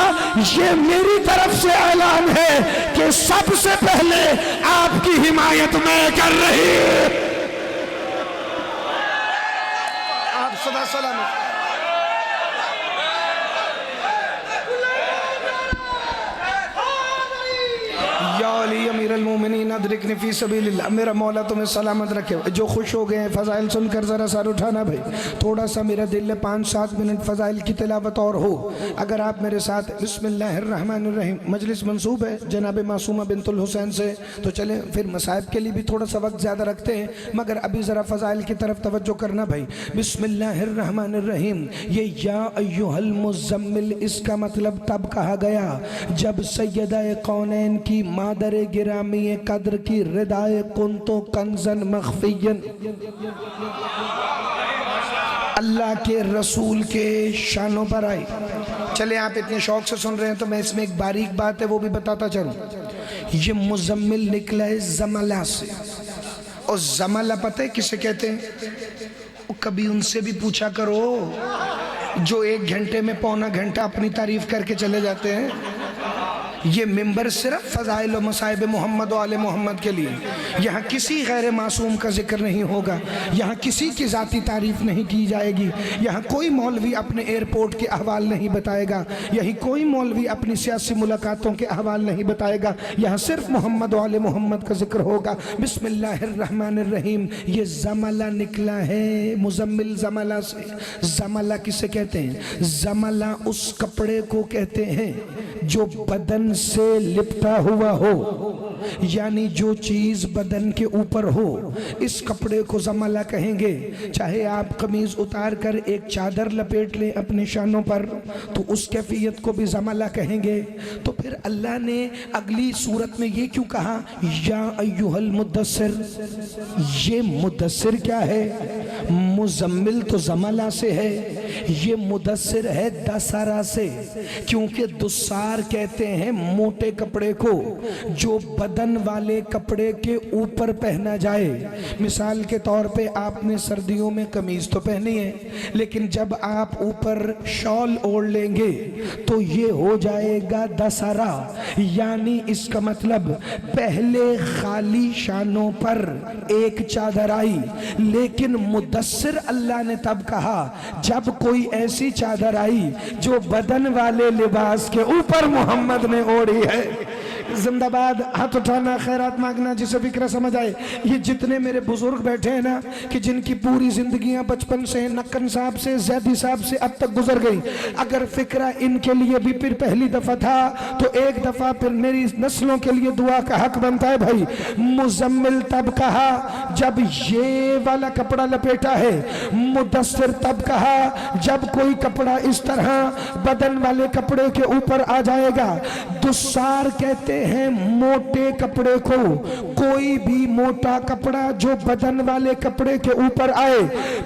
ये मेरी तरफ से ऐलान है कि सबसे पहले आपकी हिमायत मैं कर रही। आप सदा सलामत। मेरा मौला तुम्हें सलामत रखे। जो खुश हो गए हैं फ़ज़ाइल सुनकर ज़रा सर उठाना भाई, थोड़ा सा मेरा दिल है 5-7 मिनट फ़ज़ाइल की तिलावत और हो। अगर आप मेरे साथ बिस्मिल्लाहिर्रहमानिर्रहीम, मजलिस मंसूब है जनाब मासूमा बिनतुल हुसैन से, तो चले फिर मसाइब के लिए भी थोड़ा सा वक्त ज़्यादा रखते हैं, मगर अभी ज़रा फ़ज़ाइल की तरफ तवज्जो करना भाई। बिस्मिल्लाहिर्रहमानिर्रहीम, ये या अय्युहल मुज़म्मिल, इसका मतलब तब कहा गया जब सैयदा कौनैन की मादर गिरामी कद्र की रिदाए कुंतो कंजन मख्फियन, अल्लाह के रसूल के शानों पर आई। चले आप इतने शौक से सुन रहे हैं तो मैं इसमें एक बारीक बात है वो भी बताता चलूं। ये मुजम्मिल निकला है जमला से, और जमला पता है किसे कहते हैं? कभी उनसे भी पूछा करो जो 1 घंटे में पौना घंटा अपनी तारीफ करके चले जाते हैं। ये मिंबर सिर्फ फ़ज़ाइल व मसाइब मोहम्मद व आले मोहम्मद के लिए, यहाँ किसी गैर मासूम का जिक्र नहीं होगा, यहाँ किसी की ज़ाती तारीफ़ नहीं की जाएगी, यहाँ कोई मौलवी अपने एयरपोर्ट के अहवाल नहीं बताएगा, यही कोई मौलवी अपनी सियासी मुलाकातों के अहवाल नहीं बताएगा, यहाँ सिर्फ मोहम्मद व आले मोहम्मद का जिक्र होगा। बिस्मिल्लाहिर्रहमानिर्रहीम, ये जमला निकला है मुजम्मिल जमला से। जमला किसे कहते हैं? जमला उस कपड़े को कहते हैं जो बदन से लिपटा हुआ हो, यानी जो चीज बदन के ऊपर हो, इस कपड़े को जमला कहेंगे। चाहे आप कमीज उतार कर एक चादर लपेट लें अपने शानों पर, तो उस कैफियत को भी जमला कहेंगे। तो फिर अल्लाह ने अगली सूरत में ये क्यों कहा, या अय्युहल मुद्दस्सिर? ये मुद्दस्सिर क्या है? मुजम्मिल तो जमला से है, ये मुद्दस्सिर है दसरा से, क्योंकि दुस्सार कहते हैं मोटे कपड़े को जो बदन वाले कपड़े के ऊपर पहना जाए। मिसाल के तौर पे आपने सर्दियों में कमीज तो पहनी है, लेकिन जब आप ऊपर शॉल ओढ़ लेंगे तो ये हो जाएगा दसरा, यानी इसका मतलब पहले खाली शानों पर एक चादर आई, लेकिन मुद्दस्सिर अल्लाह ने तब कहा जब कोई ऐसी चादर आई जो बदन वाले लिबास के ऊपर मोहम्मद ने ओढ़ी है। जिंदाबाद, हाथ उठाना, खैरात मांगना, जिसे फिक्र समझ आए। ये जितने मेरे बुजुर्ग बैठे हैं ना, कि जिनकी पूरी जिंदगियां बचपन से नक्कन साहब से जैदी साहब से अब तक गुजर गई, अगर फिक्रा इनके लिए भी फिर पहली दफा था तो एक दफा फिर मेरी नस्लों के लिए दुआ का हक बनता है भाई। मुजम्मिल तब कहा जब ये वाला कपड़ा लपेटा है, मुदस्सिर तब कहा जब कोई कपड़ा इस तरह बदन वाले कपड़े के ऊपर आ जाएगा। दुस्सार कहते हैं मोटे कपड़े को, कोई भी मोटा कपड़ा जो बदन वाले कपड़े के ऊपर आए।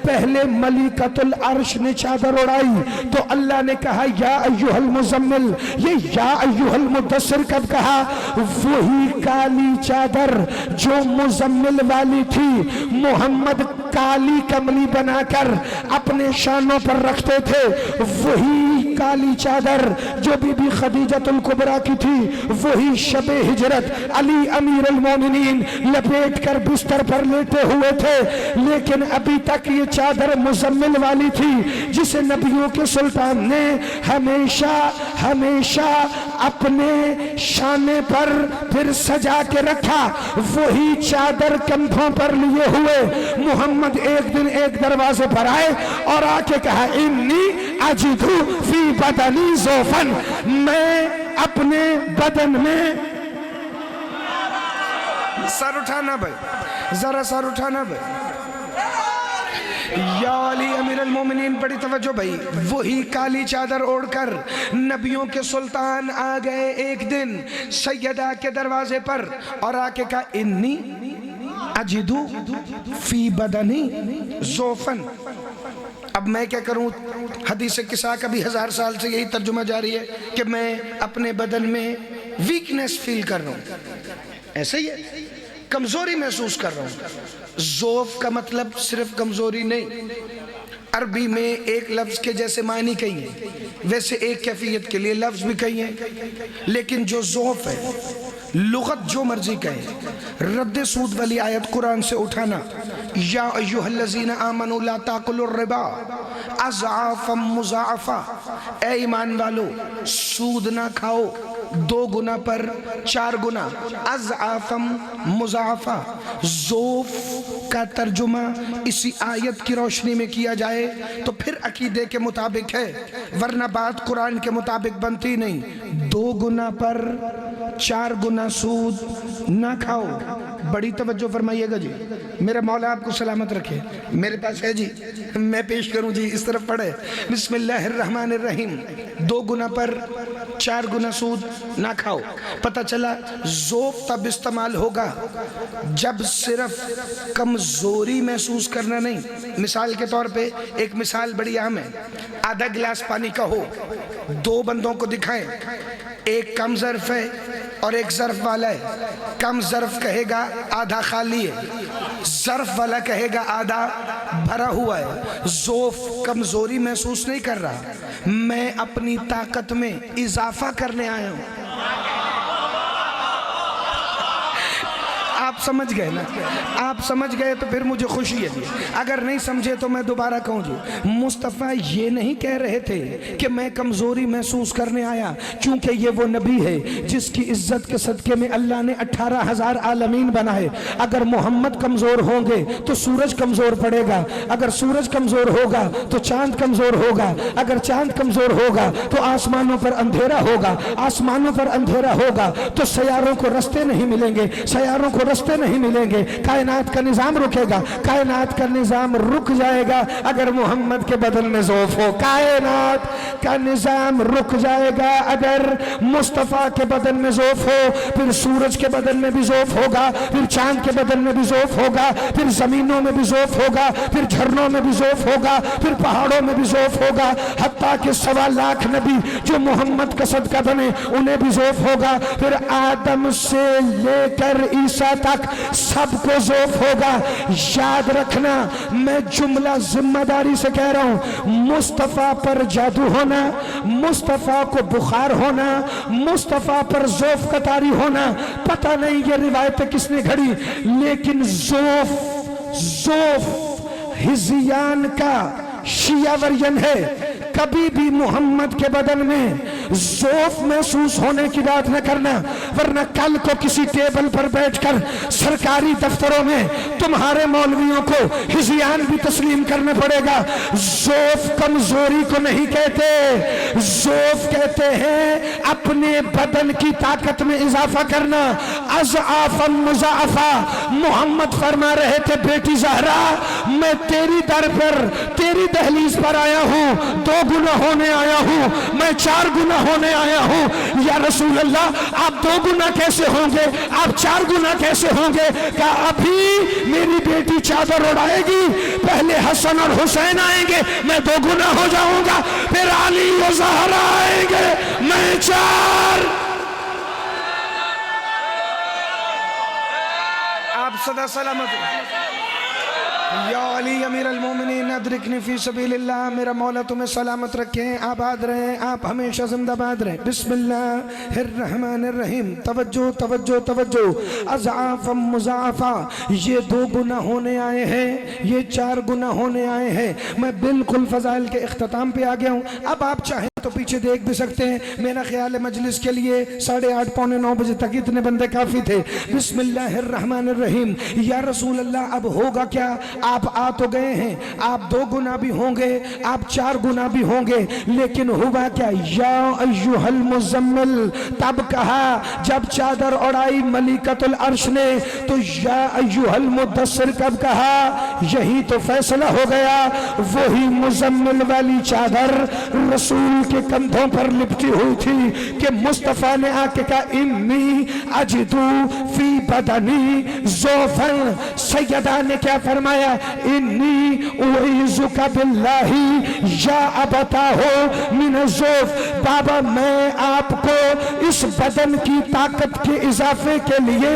पहले मलिकतुल अर्श ने चादर उड़ाई तो अल्लाह ने कहा या अय्युहल मुजम्मिल, ये या अय्युहल मुद्दस्सिर कब कहा? वही काली चादर जो मुजम्मिल वाली थी, मोहम्मद काली कमली बनाकर अपने शानों पर रखते थे, वही काली चादर जो बीबी खदीजतुल कुबरा की थी, वही शबे हिजरत अली अमीरुल मोमिनीन लपेट कर बिस्तर पर लेटे हुए थे। लेकिन अभी तक ये चादर मुजम्मिल वाली थी जिसे नबियों के सुल्तान ने हमेशा हमेशा अपने शाने पर फिर सजा के रखा। वही चादर कंधों पर लिए हुए मोहम्मद एक दिन एक दरवाजे पर आए और आके कहा इन्नी अजिदु फी बदनी ज़ौफन, मैं अपने बदन में, सर उठाना भाई, जरा सर उठाना भाई, या अली अमीरुल मोमिनीन, बड़ी तवज्जो भाई। वही काली चादर ओढ़कर नबियों के सुल्तान आ गए एक दिन सैयदा के दरवाजे पर और आके कहा इन्नी अजिदु फी बदनी ज़ौफन। अब मैं क्या करूं? हदीस किस्सा का भी 1000 साल से यही तर्जुमा जारी है कि मैं अपने बदन में वीकनेस फील कर रहा हूं। ऐसे ही है, कमजोरी महसूस कर रहा हूं। ज़ौफ़ का मतलब सिर्फ कमजोरी नहीं, अरबी में एक लफ्ज के जैसे मायने कही हैं, वैसे एक कैफियत के लिए लफ्ज भी कही हैं, लेकिन जो ज़ौफ़ है लुगत जो मर्जी कहे, रद्द सूद वाली आयत कुरान से उठाना, या अय्युहल्लज़ीना आमनू ला ताकुलुर रिबा अज़आफ़म मुज़ाअफ़ा, ए ईमान वालो सूद ना खाओ 2 गुना पर 4 गुना, अज़आफ़म मुज़ाअफ़ा। ज़ौफ़ का तर्जुमा इसी आयत की रोशनी में किया जाए तो फिर अकीदे के मुताबिक है, वरना बात कुरान के मुताबिक बनती नहीं। 2 गुना पर 4 गुना सूद ना खाओ। बड़ी तवज्जो फरमाइएगा जी, मेरे मौला आपको सलामत रखे। मेरे पास है जी, मैं पेश करूं जी, इस तरफ पढ़े बिस्मिल्लाहिर्रहमानिर्रहीम। 2 गुना पर 4 गुना सूद ना खाओ। पता चला ज़ौफ़ तब इस्तेमाल होगा जब सिर्फ कमजोरी महसूस करना नहीं। मिसाल के तौर पे एक मिसाल बड़ी आम है, आधा गिलास पानी का हो, 2 बंदों को दिखाएं, एक कम ज़र्फ है और एक ज़र्फ वाला है। कम ज़र्फ कहेगा आधा खाली है, ज़र्फ वाला कहेगा आधा भरा हुआ है। ज़ौफ़ कमजोरी महसूस नहीं कर रहा, मैं अपनी ताकत में इजाफा करने आया हूं। आप समझ गए ना? आप समझ गए तो फिर मुझे खुशी है जी। अगर नहीं समझे तो मैं दोबारा कहूँ जी, मुस्तफ़ा ये नहीं कह रहे थे कि मैं कमज़ोरी महसूस करने आया, क्योंकि ये वो नबी है जिसकी इज्जत के सदक़े में अल्लाह ने 18,000 आलमीन बनाए। अगर मोहम्मद कमज़ोर होंगे तो सूरज कमज़ोर पड़ेगा, अगर सूरज कमज़ोर होगा तो चाँद कमज़ोर होगा, अगर चाँद कमज़ोर होगा तो आसमानों पर अंधेरा होगा, आसमानों पर अंधेरा होगा तो सयारों को रास्ते नहीं मिलेंगे, सयारों को रास्ते नहीं मिलेंगे, कायनात का निजाम रुकेगा, कायनात का निजाम रुक जाएगा अगर मोहम्मद के बदन में ज़ौफ़ हो। कायनात का निजाम रुक जाएगा अगर मुस्तफ़ा के बदन में ज़ौफ़ हो। फिर सूरज के बदन में भी ज़ौफ़ होगा, फिर चांद के बदन में भी ज़ौफ़ होगा, फिर जमीनों में भी ज़ौफ़ होगा, फिर झरनों में भी ज़ौफ़ होगा, फिर पहाड़ों में भी ज़ौफ़ होगा। हत्ता के 1.25 लाख नबी जो मोहम्मद का सदका बने उन्हें भी ज़ौफ़ होगा। फिर आदम से लेकर ईसा तक सबको ज़ौफ़ होगा। याद रखना, मैं जुमला जिम्मेदारी से कह रहा हूं, मुस्तफ़ा पर जादू होना, मुस्तफ़ा को बुखार होना, मुस्तफ़ा पर ज़ौफ़ का तारी होना, पता नहीं ये रिवायतें किसने घड़ी, लेकिन ज़ौफ़ हिज़ियान का शिया वर्जन है। कभी भी मोहम्मद के बदन में ज़ौफ़ महसूस होने की बात न करना, वरना कल को किसी टेबल पर बैठकर सरकारी दफ्तरों में तुम्हारे मौलवियों को हिज़ियान भी तस्लीम करना पड़ेगा। ज़ौफ़ कमजोरी को नहीं कहते, ज़ौफ़ कहते हैं अपने बदन की ताकत में इजाफा करना। अज़आफ़म मुज़ाअफ़ा। मोहम्मद फरमा रहे थे, बेटी ज़हरा मैं तेरी दर पर, तेरी दहलीज पर आया हूँ, 2 गुना होने आया हूँ, मैं 4 गुना होने आया हूँ। या रसूल अल्लाह आप 2 गुना कैसे होंगे, आप 4 गुना कैसे होंगे? कहा अभी मेरी बेटी चादर उड़ाएगी, पहले हसन और हुसैन आएंगे, मैं 2 गुना हो जाऊंगा, फिर अली और ज़हरा आएंगे, मैं 4। आप सदा सलामत या अली अमीर अल-मोमिनीन अदरिकनी फी सबीलिल्लाह। मेरा मौला तुम्हें सलामत रखें, आबाद रहें, आप हमेशा जिंदाबाद रहें। बिस्मिल्लाहिर्रहमानिर्रहीम। तवज्जो तवज्जो तवज्जो। अज़आफ़म मुज़ाअफ़ा, ये 2 गुना होने आए हैं, ये 4 गुना होने आए हैं। मैं बिल्कुल फ़ज़ाइल के इख्तिताम पे आ गया हूँ। अब आप चाहें तो पीछे देख भी सकते हैं। मेरा ख्याल है मजलिस के लिए 8:30 पौने 9 बजे तक इतने बंदे काफ़ी थे। बिस्मिल्लाहिर्रहमानिर्रहीम। या रसूल अल्लाह अब होगा क्या? आप आ तो गए हैं, आप 2 गुना भी होंगे, आप 4 गुना भी होंगे, लेकिन हुआ क्या? या अय्युहल मुज़म्मिल, तब कहा जब चादर उड़ाई मलिकतुल अर्श ने, तो या अय्युहल मुद्दस्सिर कब कहा? यही तो फैसला हो गया। वही मुज़म्मिल वाली चादर रसूल के कंधों पर लिपटी हुई थी कि मुस्तफ़ा ने आके कहा इन्नी अजिदु फी बदनी ज़ोफ़न। सैयदा ने क्या फरमाया, इन्नी उईज़ुका बिल्लाही या अबता हो मिन ज़ोफ़। बाबा मैं आपको इस बदन की ताकत के इजाफे के लिए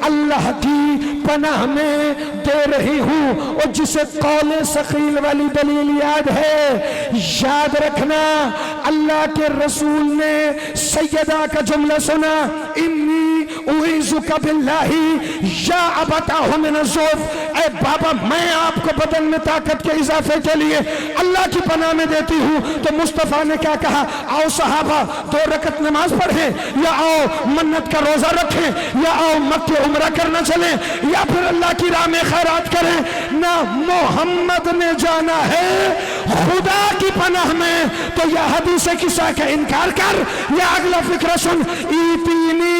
अल्लाह की पनाह में दे रही हूँ। और जिसे कौले सकील वाली दलील याद है, याद रखना अल्लाह के रसूल ने सैयदा का जुमला सुना, इन्नी उईज़ुका बिल्लाही या अबताहु मिन ज़ौफ़। ऐ बाबा मैं आपको बदन में ताकत के इजाफे के लिए अल्लाह की पनाह में देती हूँ। तो मुस्तफ़ा ने क्या कहा, आओ सहाबा 2 रकत नमाज पढ़ें, या आओ मन्नत का रोजा रखें, या आओ मक्के उम्रा करना चलें, या फिर अल्लाह की राह में खैरात करें। ना मोहम्मद ने जाना है खुदा की पनाह में, तो यह हदीस किसा का इनकार कर, या अगला फिक्र सुन, ईतीनी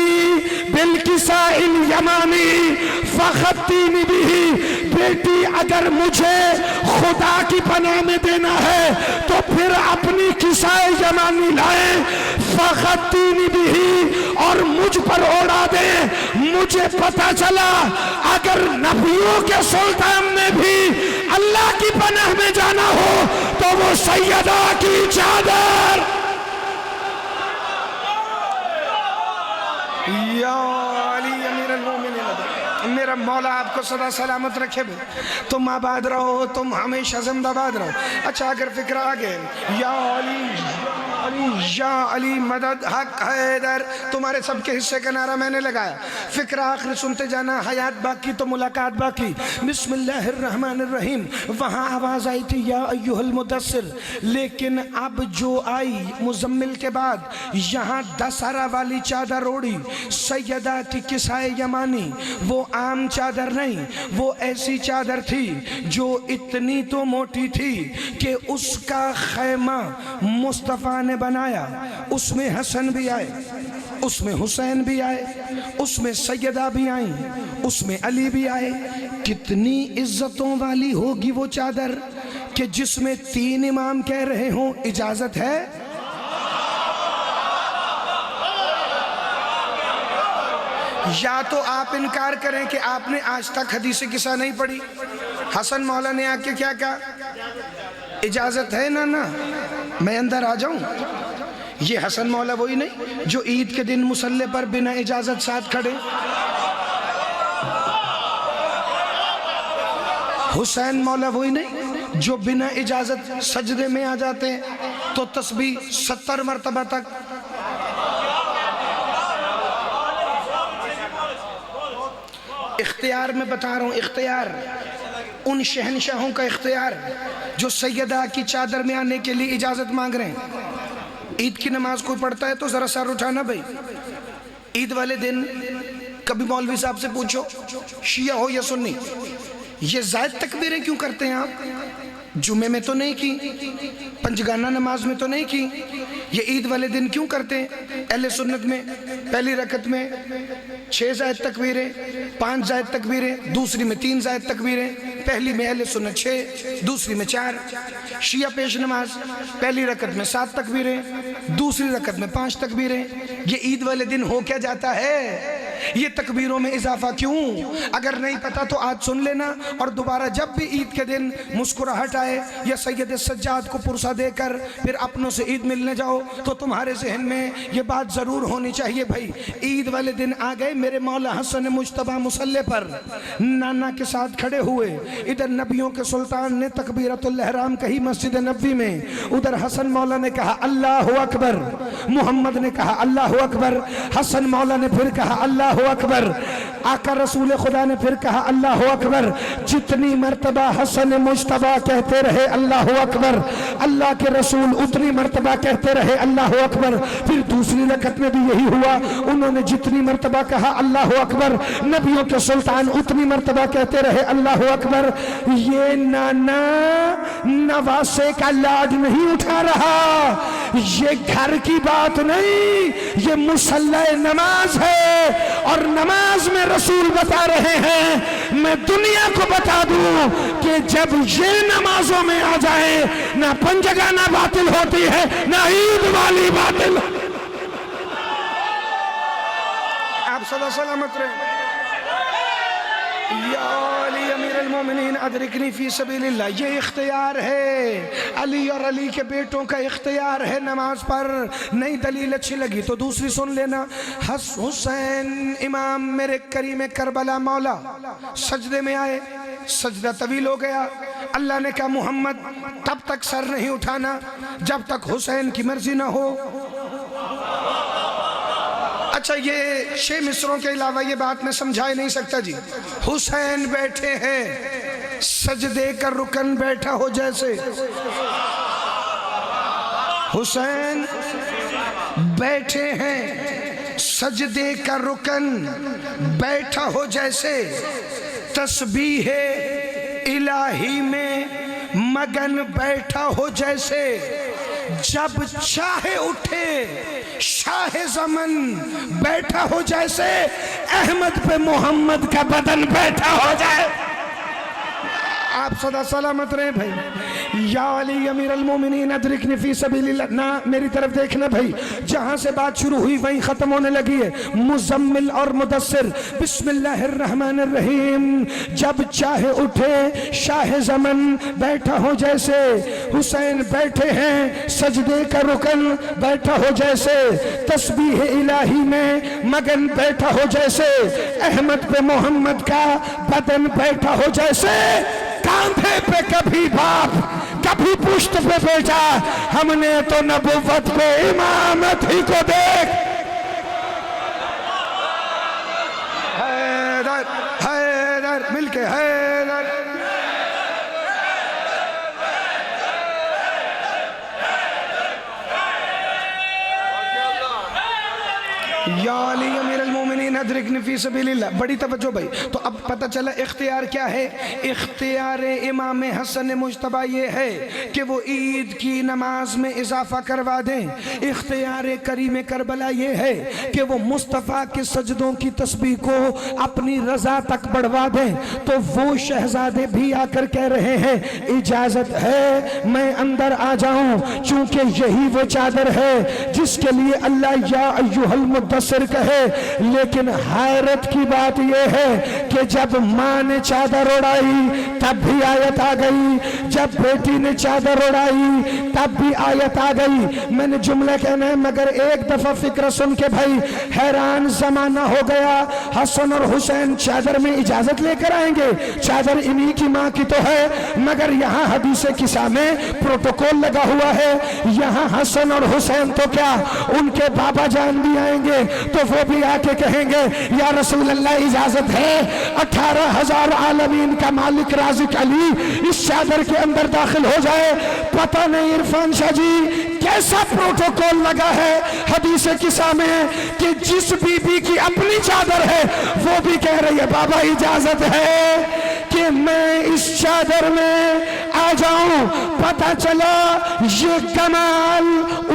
बिलकिसाइल यमानी फखतीनी बिही। बेटी अगर मुझे खुदा की पनाह में देना है तो फिर अपनी किसाए यमानी लाए, फखतीनी बिही, और मुझ पर ओढ़ा दे। मुझे पता चला अगर नबियों के सुल्तान में भी अल्लाह की पनाह में जाना हो तो वो सैयदा की चादर। या अली अमीरुल मोमिनीन, मेरा मौला आपको सदा सलामत रखे। तुम आबाद रहो, तुम हमेशा जिंदाबाद रहो। अच्छा अगर फिक्र आ गए, या अली या अली मदद हक हैदर, तुम्हारे सबके हिस्से का नारा मैंने लगाया। फिक्र आखिर सुनते जाना, हयात बाकी तो मुलाकात बाकी। बिस्मिल्लाहिर्रहमानिर्रहीम। वहाँ आवाज़ आई थी या अय्युहल मुदस्सिर, लेकिन अब जो आई मुजम्मिल के बाद, यहाँ 10 आरा वाली चादर ओढ़ी सैयदा की किसाए यमानी। वो आम चादर नहीं, वो ऐसी चादर थी जो इतनी तो मोटी थी कि उसका खैमा मुस्तफ़ा ने बनाया। उसमें हसन भी आए, उसमें हुसैन भी आए, उसमें सैयदा भी आई, उसमें अली भी आए। कितनी इज्जतों वाली होगी वो चादर कि जिसमें 3 इमाम कह रहे हों इजाजत है। या तो आप इनकार करें कि आपने आज तक हदीस किस्सा नहीं पढ़ी। हसन मौला ने आके क्या कहा, इजाजत है ना, मैं अंदर आ जाऊं। ये हसन मौला वही नहीं जो ईद के दिन मुसल्ले पर बिना इजाजत साथ खड़े। हुसैन मौला वही नहीं जो बिना इजाजत सजदे में आ जाते हैं तो तस्बीह 70 मरतबा तक। इख्तियार में बता रहा हूँ, इख्तियार उन शहनशाहों का इख्तियार जो सैयदा की चादर में आने के लिए इजाजत मांग रहे हैं। ईद की नमाज कोई पढ़ता है तो जरा सर उठाना भाई। ईद वाले दिन कभी मौलवी साहब से पूछो, शिया हो या सुन्नी, ये जायद तकबीरें क्यों करते हैं आप? जुमे में तो नहीं की, पंजगाना नमाज में तो नहीं की, ये ईद वाले दिन क्यों करते हैं? अहले सुन्नत में पहली रकत में 6 जायद तकबीरें, 5 जायद तकबीरें, दूसरी में 3 जायद तकबीरें, पहली में अहले सुन्नत 6, दूसरी में 4। शिया पेश नमाज पहली रकत में 7 तकबीरें, दूसरी रकत में 5 तकबीरें। ये ईद वाले दिन हो क्या जाता है? ये तकबीरों में इजाफा क्यों? अगर नहीं पता तो आज सुन लेना, और दोबारा जब भी ईद के दिन मुस्कुराहट आए या सैयद सज्जाद को पुरसा देकर फिर अपनों से ईद मिलने जाओ तो तुम्हारे जहन में ये बात ज़रूर होनी चाहिए, भाई ईद वाले दिन आ गए, मेरे मौला हसन मुज्तबा मुसल्ले पर नाना के साथ खड़े हुए। इधर नबियों के सुल्तान ने तकबीरतुल इहराम कही मस्जिद नबी में, उधर हसन मौला ने कहा अल्लाहु अकबर, मुहम्मद ने कहा अल्लाहु अकबर, हसन मौला ने फिर कहा अल्लाहु अकबर, आका रसूल खुदा ने फिर कहा अल्लाहु अकबर। जितनी मर्तबा हसन मुज्तबा कहते रहे अल्लाहु अकबर, अल्लाह के रसूल उतनी मर्तबा कहते रहे अल्लाहु अकबर। फिर दूसरी रकत में भी यही हुआ, उन्होंने जितनी मर्तबा कहा अल्लाहु अकबर, नबियों के सुल्तान उतनी मर्तबा कहते रहे अल्लाहु अकबर। ये नाना नवासे का लाड नहीं उठा रहा, ये घर की बात नहीं, ये मुसल्ला नमाज है। और नमाज में रसूल बता रहे हैं, मैं दुनिया को बता दूं कि जब ये नमाजों में आ जाए, ना पंजगाना बातिल होती है, ना ईद वाली बातिल। आप सदा सलामत रहे। या अली अमीर अल-मोमिनीन अदरिकनी फी सबीलिल्लाह, ये इख्तियार है अली और अली के बेटों का इख्तियार है नमाज पर। नई दलील अच्छी लगी तो दूसरी सुन लेना। हस हुसैन इमाम मेरे करीम करबला मौला सजदे में आए, सजदा तवील हो गया। अल्लाह ने कहा मोहम्मद तब तक सर नहीं उठाना जब तक हुसैन की मर्जी ना हो। अच्छा, ये 6 मिसरों के अलावा ये बात मैं समझा ही नहीं सकता जी। हुसैन बैठे हैं, सजदे का रुकन बैठा हो जैसे, हुसैन बैठे हैं, सजदे का रुकन बैठा हो जैसे, तस्बीह इलाही में मगन बैठा हो जैसे, जब चाहे उठे शाह ज़मन बैठा हो जैसे, अहमद पे मोहम्मद का बदन बैठा हो जाए। आप सदा सलामत रहे भाई। या अली अमीर अल-मोमिनीन अदरिकनी फी सबीलिल्लाह। ना मेरी तरफ देखना भाई, जहां से बात शुरू हुई वहीं खत्म होने लगी है। मुजम्मिल और मुदस्सिर, बिस्मिल्लाहिर्रहमानिर्रहीम। जब चाहे उठे शाह ज़मन बैठा हो जैसे, हुसैन बैठे हैं, सजदे का रुकन बैठा हो जैसे, तस्बीह इलाही में मगन बैठा हो जैसे, अहमद पे मोहम्मद का बदन बैठा हो जैसे, कांधे पे कभी बाप कभी पुश्त पे बेटा, हमने तो नबुव्वत पे इमामत ही को देख। हैदर हैदर मिलके हैदर। या अली अमीर अल-मोमिनीन अदरिकनी फी सबीलिल्लाह। बड़ी तवज्जो भाई। तो अब पता चला इख्तियार क्या है। इख्तियार इमाम हसन मुज्तबा ये है कि वो ईद की नमाज में इजाफा करवा दें। इख्तियार करीम करबला ये है कि वो मुस्तफ़ा के सजदों की तस्बीह को अपनी रजा तक बढ़वा दें। तो वो शहजादे भी आकर कह रहे हैं इजाजत है मैं अंदर आ जाऊं, चूंकि यही वो चादर है जिसके लिए अल्लाह या अय्युहल मुद्दस्सिर कहे। लेकिन हैरत की बात यह है कि जब माँ ने चादर उड़ाई तब भी आयत आ गई, जब बेटी ने चादर उड़ाई तब भी आयत आ गई। मैंने जुमला कहना है मगर एक दफा फिक्र सुन के भाई हैरान जमाना हो गया। हसन और हुसैन चादर में इजाजत लेकर आएंगे, चादर इन्हीं की माँ की तो है, मगर यहाँ हदीस किसा में प्रोटोकॉल लगा हुआ है। यहाँ हसन और हुसैन तो क्या उनके बाबा जान भी आएंगे तो वो भी आके कहेंगे या रसूल अल्लाह इजाजत है 18,000 आलमीन का मालिक राज़िक अली इस चादर के अंदर दाखिल हो जाए। पता नहीं इरफान शाह जी कैसा प्रोटोकॉल लगा है हदीस किसा में कि जिस बीबी की अपनी चादर है वो भी कह रही है बाबा इजाजत है कि मैं इस चादर में आ जाऊं। पता चला ये कमाल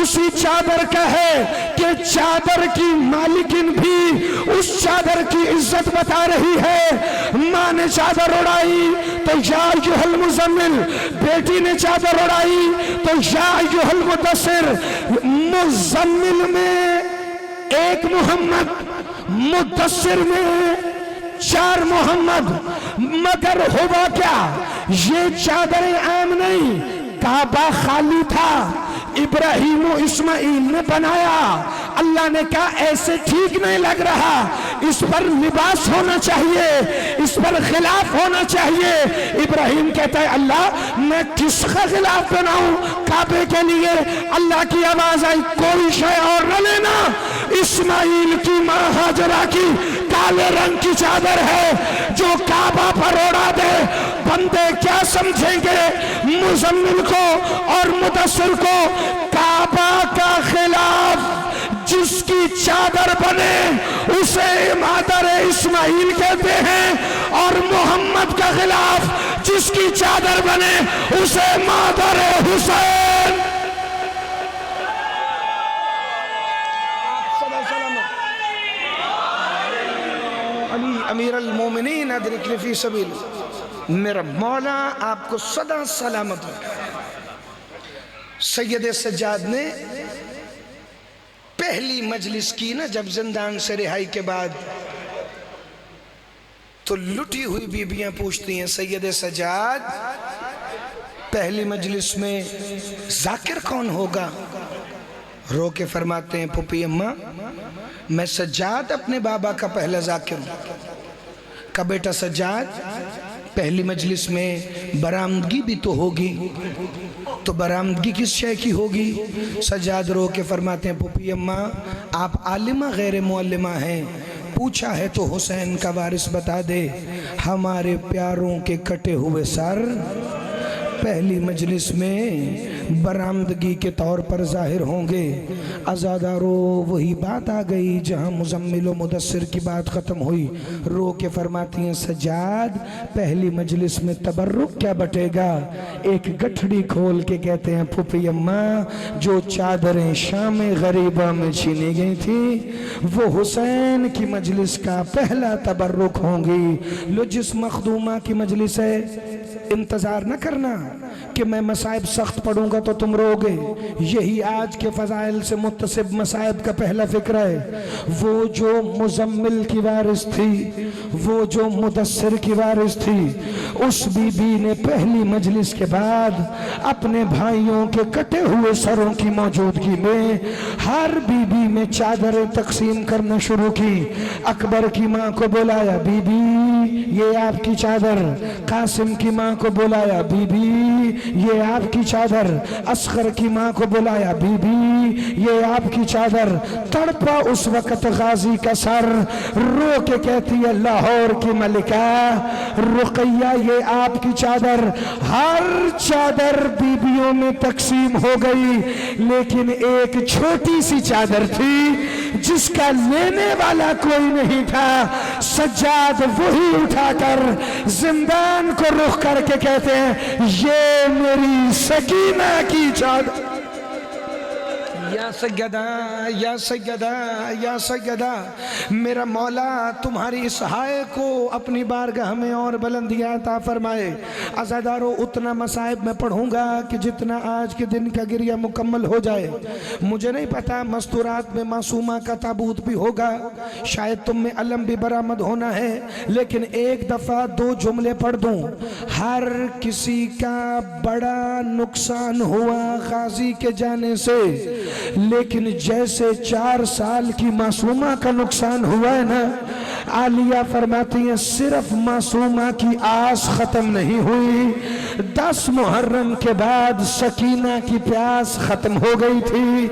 उसी चादर का है कि चादर की मालिकिन भी उस चादर की इज्जत बता रही है। माँ ने चादर उड़ाई तो या अय्युहल मुज़म्मिल, बेटी ने चादर उड़ाई तो या अय्युहल मुद्दस्सिर। मुज़म्मिल में एक मोहम्मद, मुद्दस्सिर में 4 मोहम्मद। मगर हुआ क्या, ये चादरें आम नहीं, काबा खाली था, इब्राहिम और इस्माइल ने बनाया। अल्लाह ने कहा ऐसे ठीक नहीं लग रहा, इस पर लिबास होना चाहिए, इस पर खिलाफ होना चाहिए। इब्राहिम कहता है अल्लाह मैं किसका खिलाफ बनाऊं काबे के लिए। अल्लाह की आवाज आई कोई शय और न लेना। इस्माइल की माँ हाजरा की काले रंग की चादर है जो काबा पर ओढ़ा दे। बंदे क्या समझेंगे मुज़म्मिल को और मुदस्सिर को। काबा का खिलाफ जिसकी चादर बने उसे मादर इस्माइल कहते हैं और मोहम्मद का खिलाफ जिसकी चादर बने उसे मादर हुसैन। अमीरुल मोमिनीन अदरिकनी फी सबील, मेरा मौला आपको सदा सलामत रखे। सैयद सज्जाद ने पहली मजलिस की ना जब जिंदान से रिहाई के बाद, तो लुटी हुई बीबियां पूछती हैं सैयद सज्जाद पहली मजलिस में जाकिर कौन होगा? रो के फरमाते हैं पुपी अम्मा मैं सज्जाद अपने बाबा का पहला जाकिर हूं। का बेटा सज्जाद पहली मजलिस में बरामदगी भी तो होगी, तो बरामदगी किस शय की होगी? सज्जाद रो के फरमाते हैं पुपी अम्मा आप आलिमा गैर मुअल्लिमा हैं, पूछा है तो हुसैन का वारिस बता दे, हमारे प्यारों के कटे हुए सर पहली मजलिस में बरामदगी के तौर पर जाहिर होंगे। आज़ादारो वही बात आ गई जहां मुज़म्मिल व मुदस्सिर की बात ख़त्म हुई। रो के फरमाती हैं सज्जाद पहली मजलिस में तबर्रुक क्या बटेगा? एक गठड़ी खोल के कहते हैं फूफी अम्मा जो चादरें शाम गरीबा में छीनी गई थी वो हुसैन की मजलिस का पहला तबर्रुक होंगी। लो जिस मखदूमा की मजलिस है इंतजार न करना कि मैं मसाइब सख्त पढ़ूंगा तो तुम रोगे। यही आज के फजाइल से मुत्तसिब मसाइब का पहला फिक्र है। वो जो मुजम्मिल की वारिस थी, वो जो मुदस्सिर की वारिस थी, उस बीबी ने पहली मजलिस के बाद अपने भाइयों के कटे हुए सरों की मौजूदगी में हर बीबी में चादरें तकसीम करना शुरू की। अकबर की माँ को बुलाया, बीबी ये आपकी चादर। कासिम की माँ को बुलाया, बीबी ये आपकी चादर। असगर की माँ को बुलाया, बीबी ये आपकी चादर। तड़पा उस वक्त गाजी का सर, रो के कहती है लाहौर की मलिका रुकैया ये आपकी चादर। हर चादर बीबियों में तकसीम हो गई, लेकिन एक छोटी सी चादर थी जिसका लेने वाला कोई नहीं था। सज्जाद वही उठाकर जिंदान को रुख करके कहते हैं ये मेरी सकीना की चादर। या सैयदा या सैयदा या सैयदा, मेरा मौला तुम्हारी इस हाय को अपनी बारगाह में और बुलंदियां अता फरमाए। अज़ादारो उतना मसाइब में पढ़ूंगा कि जितना आज के दिन का गिरिया मुकम्मल हो जाए। मुझे नहीं पता मस्तूरात में मासूमा का ताबूत भी होगा, शायद तुम में अलम भी बरामद होना है, लेकिन एक दफ़ा दो जुमले पढ़ दूं। हर किसी का बड़ा नुकसान हुआ गाजी के जाने से, लेकिन जैसे 4 साल की मासूमा का नुकसान हुआ है ना, आलिया फरमाती हैं सिर्फ मासूमा की आस खत्म नहीं हुई, 10 मुहर्रम के बाद सकीना की प्यास खत्म हो गई थी।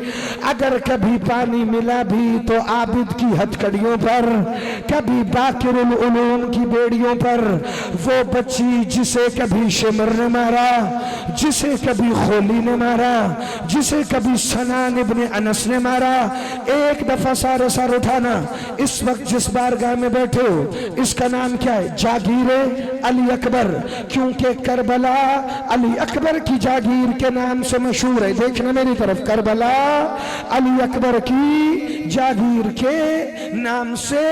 अगर कभी पानी मिला भी तो आबिद की हथकड़ियों पर, कभी बाकिरुल उलूम की बेड़ियों पर। वो बच्ची जिसे कभी शिमर ने मारा, जिसे कभी खोली ने मारा, जिसे कभी सनान इब्ने अनस ने मारा, एक दफा सारे सर उठाना। इस वक्त जिस बारगाह में बैठे हो इसका नाम क्या है? जागीरे अली अकबर, क्योंकि करबला अली अकबर की जागीर के नाम से मशहूर है। देखना मेरी तरफ, करबला अली अकबर की जागीर के नाम से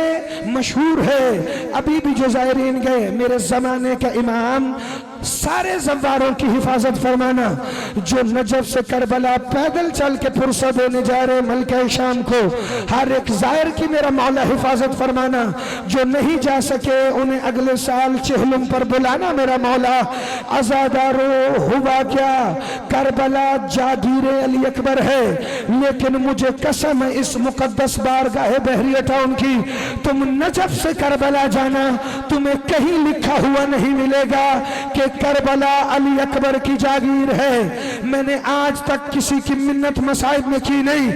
मशहूर है। अभी भी जो ज़ायरीन गए, मेरे जमाने का इमाम सारे जवारों की हिफाजत फरमाना। जो नजफ से करबला पैदल चल के फुर्सत देने जा रहे मलका शाम को, हर एक जायर की मेरा मौला हिफाजत फरमाना। जो नहीं जा सके उन्हें अगले साल चहलम पर बुलाना मेरा मौला। आज़ादारो हुआ क्या, करबला जागीरे अली अकबर है, लेकिन मुझे कसम है इस मुकद्दस बारगाह बहरिया टाउन की, तुम नजफ से करबला जाना, तुम्हें कहीं लिखा हुआ नहीं मिलेगा कि करबला अली अकबर की जागीर है। मैंने आज तक किसी की मिन्नत मसाइब में की नहीं,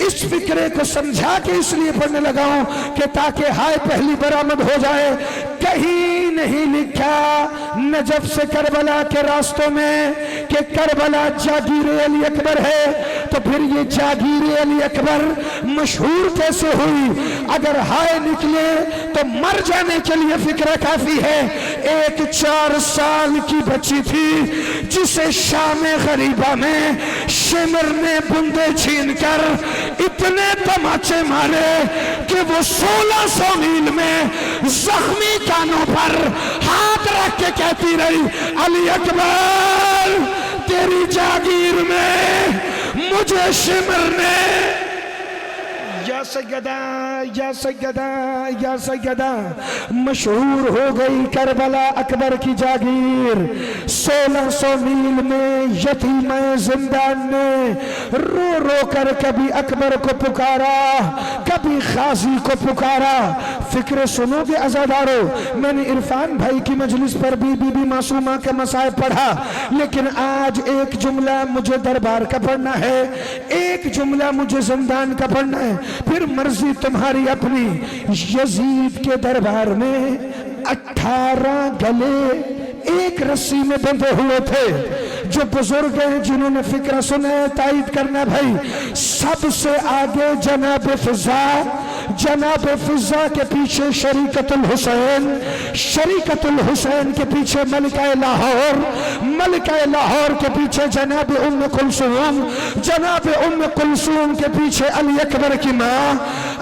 इस फिक्रे को समझा के इसलिए पढ़ने लगा हूं कि ताकि हाय पहली बरामद हो जाए। कहीं नहीं लिखा नजफ से करबला के रास्तों में कि करबला जागीर अली अकबर है, तो फिर ये जागीर अली अकबर मशहूर कैसे हुई? अगर हाय निकले तो मर जाने के लिए फिक्र काफी है। एक 4 साल की बच्ची थी जिसे शाम गरीबा में शिमर ने बूंदे छीन कर इतने तमाचे मारे कि वो 1600 मील में जख्मी कानों पर हाथ रख के कहती रही, अली अकबर तेरी जागीर में मुझे शिमर ने या सैयदा या सैयदा या सैयदा मशहूर हो गई करबला अकबर की जागीर। 1600 मील में यतीम जिंदान ने रो रो कर कभी अकबर को पुकारा, कभी खाजी को पुकारा। फिक्र सुनोगे अज़ादारो, मैंने इरफान भाई की मजलिस पर भी बीबी मासूमा के मसाइब पढ़ा, लेकिन आज एक जुमला मुझे दरबार का पढ़ना है, एक जुमला मुझे जिंदान का पढ़ना है, फिर मर्जी तुम्हारी अपनी। यजीद के दरबार में 18 गले एक रस्सी में बंधे हुए थे। जो बुजुर्ग हैं जिन्होंने फिक्र सुना है तायद करना भाई। सबसे आगे जनाब फिजा के पीछे शरीकतुल हुसैन, शरीकतुल हुसैन के पीछे मलिका लाहौर, मलिका लाहौर के पीछे जनाब उम्म कुलसूम, जनाब उम्म कुलसूम के पीछे अली अकबर की माँ,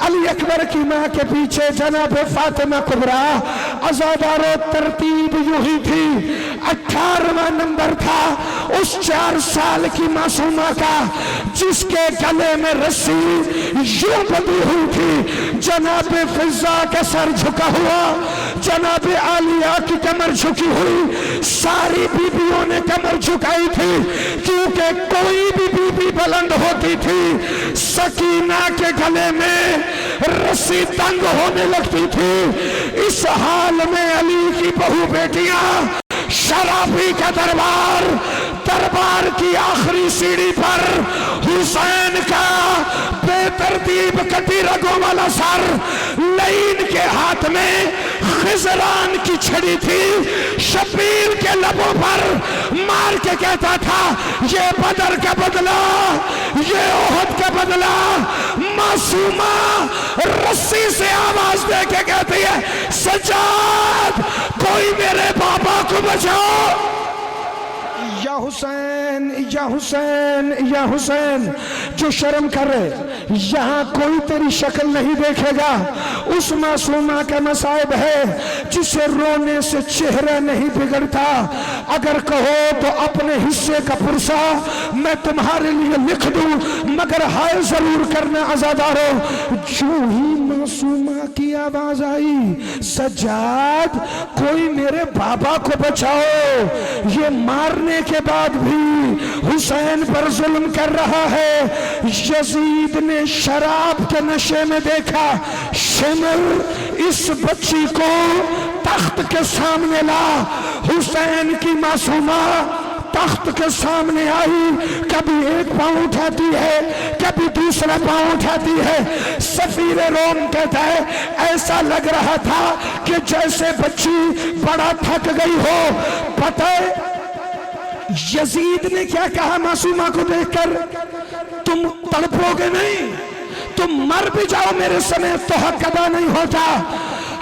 अली अकबर की माँ के पीछे जनाब फातिमा कुबरा। अज़ादारो तरतीब यूं ही थी। 18वां नंबर था उस 4 साल की मासूमा का जिसके गले में रस्सी यूं बंधी हुई थी। जनाब फिजा का सर झुका हुआ, जनाब आलिया की कमर झुकी हुई, सारी बीबियों ने कमर झुकाई थी, क्योंकि कोई भी बीबी बुलंद होती थी सकीना के गले में रस्सी तंग होने लगती थी। इस हाल में अली की बहू बेटियां शराबी का दरबार की आखिरी सीढ़ी पर हुसैन का बेतरतीब कटी रगों वाला सर, लईन के हाथ में खिजरान की छड़ी थी, शबीर के लबों पर मार के कहता था, ये बदर का बदला, ये ओहद का बदला। मासूमा रस्सी से आवाज दे के कहती है, सज्जाद कोई मेरे बाबा को बचाओ। या हुसैन या हुसैन या हुसैन, जो शर्म करे यहाँ कोई तेरी शक्ल नहीं देखेगा। उस मासूमा का मसाइब है जिसे रोने से चेहरा नहीं बिगड़ता। अगर कहो तो अपने हिस्से का पुरसा मैं तुम्हारे लिए लिख दूं, मगर हाय जरूर करना अज़ादारो। जो ही मासूमा की आवाज आई, सज्जाद कोई मेरे बाबा को बचाओ। ये मारने के बाद भी हुसैन पर जुल्म कर रहा है। यजीद ने शराब के नशे में देखा, शिमर इस बच्ची को तख्त के सामने ला। हुसैन की मासूमा तख्त के सामने आई, कभी एक पांव उठाती है, कभी दूसरा पांव उठाती है। सफीर रोम कहता है, ऐसा लग रहा था कि जैसे बच्ची बड़ा थक गई हो। पता है यजीद ने क्या कहा मासूमा को देखकर, तुम तड़पोगे नहीं, तुम मर भी जाओ मेरे समय तो हक अदा नहीं होता।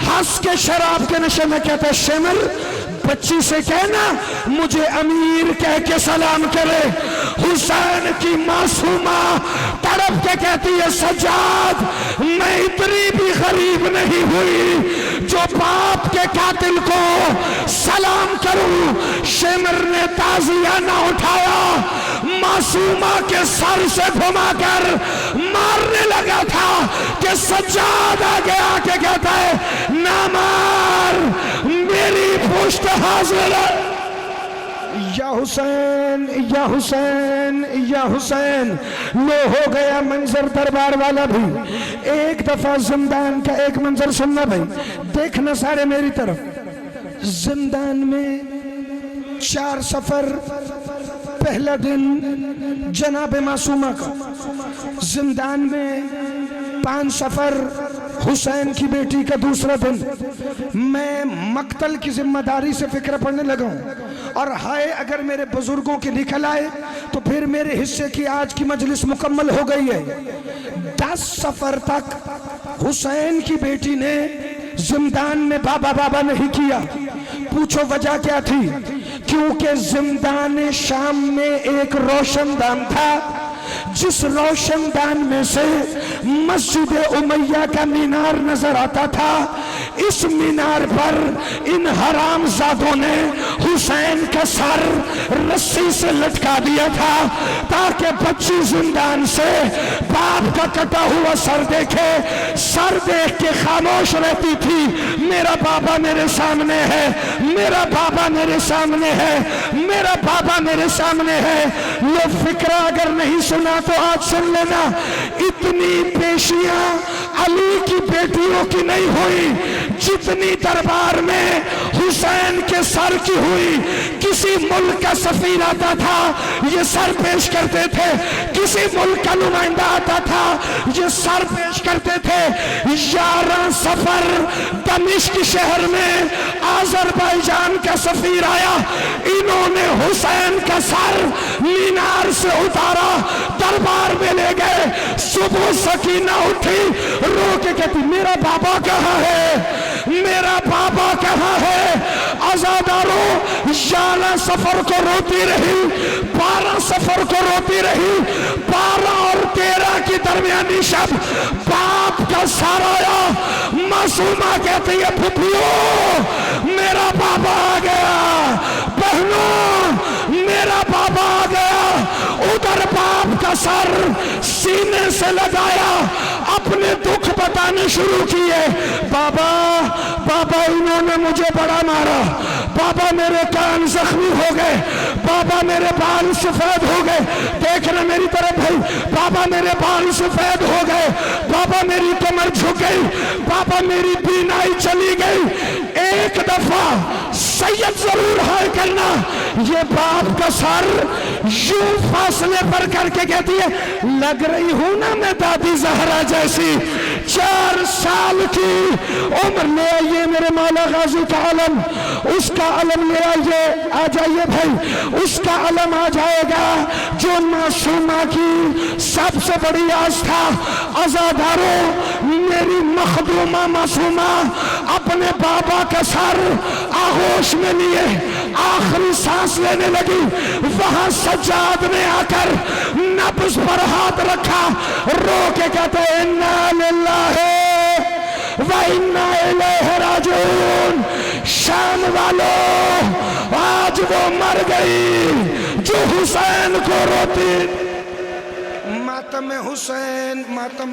हंस के शराब के नशे में कहता है, शिमर बच्ची से कहना मुझे अमीर कह के सलाम करे। हुसैन की मासूमा तड़प के कहती है, सज्जाद मैं इतनी भी गरीब नहीं हुई जो बाप के कातिल को सलाम करूं। शिमर ने ताजिया ना उठाया, मासूमा के सर से घुमाकर मारने लगा था कि सज्जाद आगे आके कहता है, ना मार, मेरी पुष्ट हाजिर है। या हुसैन या हुसैन या हुसैन। लो हो गया मंजर दरबार वाला भी। एक दफा जिंदान का एक मंजर सुनना भाई, देखना सारे मेरी तरफ। जिंदान में 4 सफर, पहला दिन जनाब मासूमा का, जिंदान में 5 सफर हुसैन की बेटी का दूसरा दिन। मैं मक्तल की जिम्मेदारी से फिक्र पड़ने लगा हूं, और हाय अगर मेरे बुजुर्गों के निकल आए तो फिर मेरे हिस्से की आज की मजलिस मुकम्मल हो गई है। 10 सफर तक हुसैन की बेटी ने जिंदान में बाबा बाबा नहीं किया। पूछो वजह क्या थी? क्योंकि जिंदान शाम में एक रोशनदान था जिस रोशनदान में से मस्जिद उमैया का मीनार नजर आता था, इस मीनार पर इन हरामजादों ने हुसैन का सर रस्सी से लटका दिया था ताकि बच्ची जिंदान से बाप का कटा हुआ सर देखे। सर देख के खामोश रहती थी। मेरा बाबा मेरे सामने है, मेरा बाबा मेरे सामने है, मेरा बाबा मेरे सामने है। ये फिक्रा अगर नहीं सुना तो आज सुन लेना। इतनी पेशियां अली की बेटियों की नहीं हुई जितनी दरबार में हुसैन के सर की हुई। किसी मुल्क का सफीर आता था, ये सर पेश करते थे। किसी मुल्क का नुमाइंदा आता था, ये सर पेश करते थे। 11 सफर दमिश्क शहर में आज़रबाईजान का सफीर आया, इन्होंने हुसैन का सर मीनार से उतारा, दरबार में ले गए। सुबह सकीना उठी, रो के कहती मेरा बाबा कहाँ है, मेरा बाबा कहाँ है। आजादारों 11 सफर को रोती रही, 12 सफर को रोती रही। 12 और 13 की दरमियानी शब बाप का सर आया। मासूमा कहती है फुफियो मेरा बाबा आ गया, बहनों मेरा बाबा आ गया। उधर बाप का सर सीने से लगाया, अपने दुख बताने शुरू किए। बाबा बाबा इन्होंने मुझे बड़ा मारा, बाबा मेरे कान जख्मी हो गए, बाबा मेरे बाल सफेद हो गए। देखना मेरी तरफ भाई, बाबा मेरे बाल सफेद हो गए, बाबा मेरी कमर झुक गई, बाबा मेरी बीनाई चली गई। एक दफा सैयद जरूर हाय करना। ये बाप का सर यूं फासले पर करके कहती है लग रही हूं ना मैं दादी जहरा जैसी। 4 साल की उम्र ले आइए मेरे मौला गाजी का अलम, उसका अलम ले आइए। आ जाइए भाई, उसका अलम आ जाएगा जो मासूमा की सबसे बड़ी आस्था। आजादारों मेरी मखदूमा मासूमा अपने बाबा का सर आगोश में लिए आखिरी सांस लेने लगी। वहां सज्जाद ने आकर नब्ज पर हाथ रखा, रो के कहते इन्ना लिल्लाहि व इन्ना इलैहि राजिऊन। शाम वालों आज वो मर गई जो हुसैन को रोती। मातम हुसैन, मातम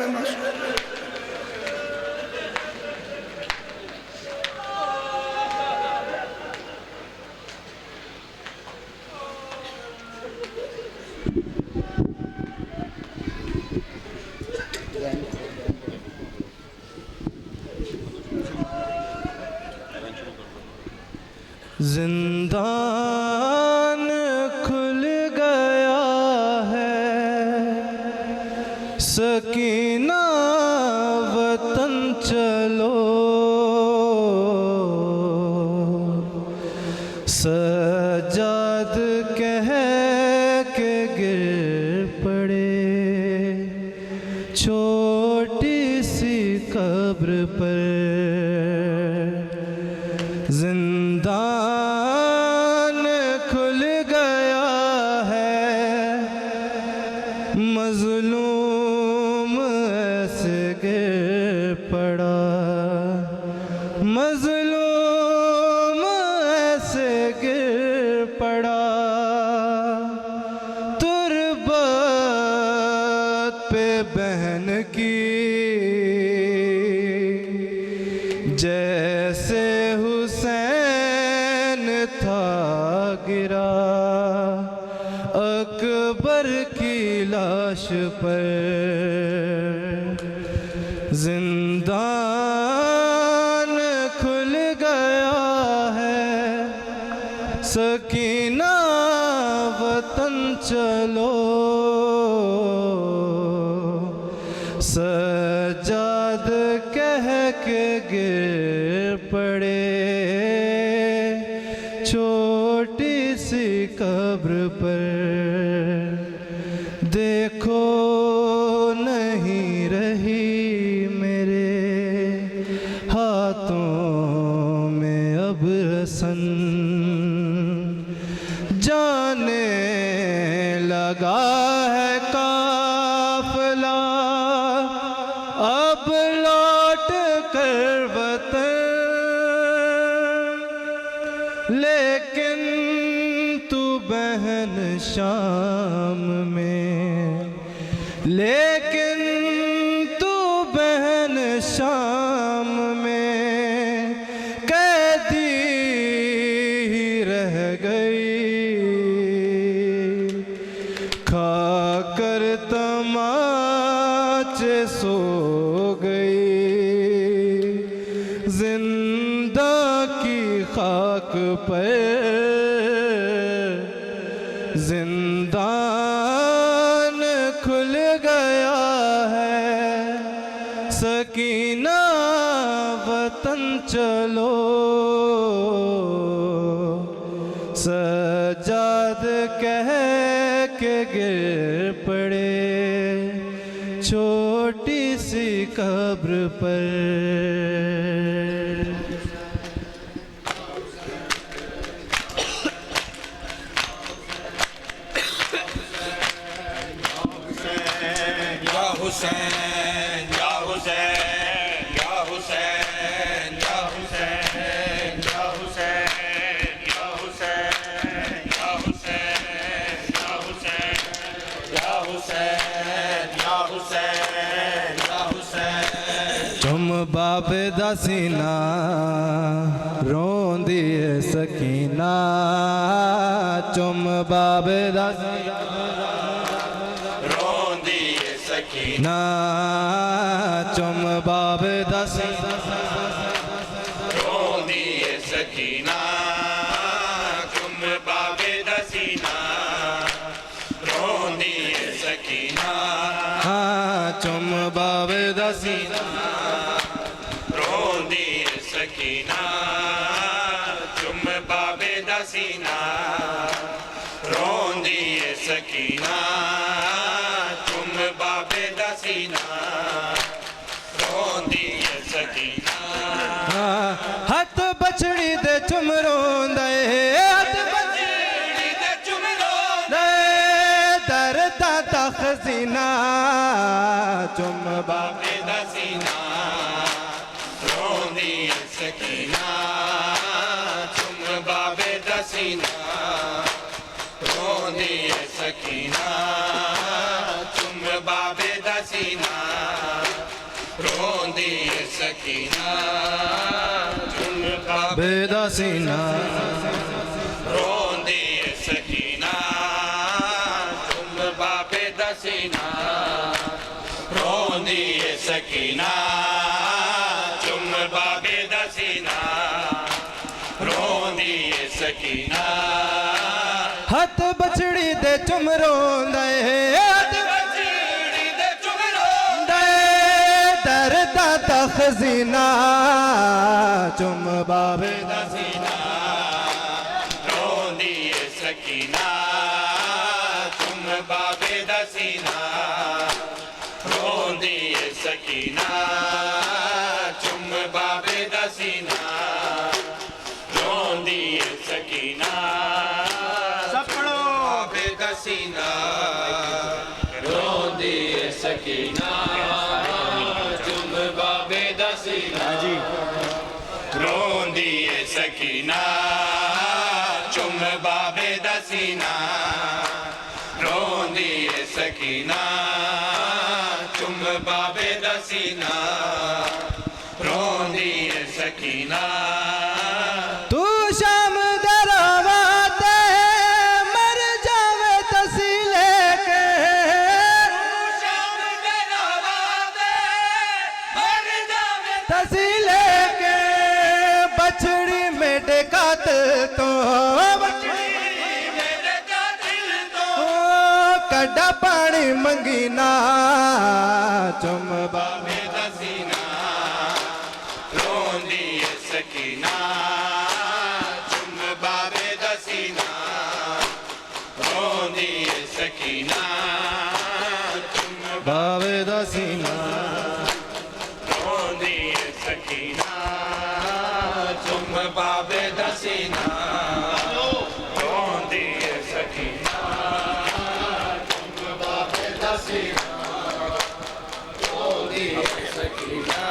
जिंदान खुल गया है, सकीना वतन चलो, सजाद कह के गिर पड़े छोटी सी कब्र पर। जिंदान खुल गया है, मजलूम ऐसे गिर पड़ा, मजलूम ऐसे गिर पड़ा। तुरबत पे बहन की जैसे हुसैन था गिरा, अकबर की लाश पर। जिंदान खुल गया है, सकीना वतन चलो, सजाद कह के गिर पड़े छोटी सी कब्र पर। देखो नहीं रही मेरे हाथों में अब रसन, जाने लगा है का बहन शाम में, लेकिन तू बहन शाम में कैदी ही रह गई। खाकर तमाचे सो गई, जिंदा की खाक पर जिंदान खुल गया है। सकीना वतन चलो, सजाद कह के गिर पड़े छोटी सी कब्र पर। हुसैन या हुसैन या हुसैन या हुसैन या हुसैन या हुसैन या हुसैन या हुसैन या हुसैन या हुसैन या हुसैन। तुम बाबे दा सीना रोंदी है सकीना, तुम बाबे दा ना, तुम बाबे दा रोंदी है सकीना, तुम बाबे दा सीना रोंदी है सकीना। हाँ, तुम बाबे दा सीना रोंदी है सकीना, तुम बाबे दा सीना रोंदी है सकीना, तुम बाबे दा सीना रोंदी है सकीना। हथ बछड़ी दे चुम रोंदे, हथ बछड़ी दे चुम रोंदे, दर्द दा खजीना चुम बाबे दा सीना रोंदी है सकीना, तुम बाबे दा सीना रोंदी है सकीना, तुम बाबे दा सीना रोंदी है सकीना, तुम बाबे दा सीना रोंदी है सकीना, तुम बाबे दा सीना रोंदी है सकीना, तुम बाबे दा सीना रोंदी है सकीना। हथ बछड़ी दे चुम रोंदे, हथ बछड़ी दे चुम रोंदे, दर्द दा खजीना चुम बाबे दा सीना रोंदी है सकीना, तुम बाबे दा सीना रोंदी है सकीना, तुम बाबे दा सीना रोंदी है सकीना। बाबे दा सीना रोंदी है सकीना, तुम बाबे दा सीना रोंदी है सकीना, तुम बाबे दा सीना रोंदी है सकीना, तुम बाबे दा सीना रोंदी है सकीना। तू शाम दरवाते मर जावे तसीले के, शाम दरवाते मर जावे तसीले के, बछड़ी में डकात तो कड़ा पानी मंगीना चुम बाबे दा सीना रोंदी है सकीना, तुम बाबे दा सीना रोंदी है सकीना, तुम बाबे दा सीना रोंदी है सकीना, तुम बाबे दा सीना रोंदी है सकीना, तुम बाबे दा सीना रोंदी है सकीना,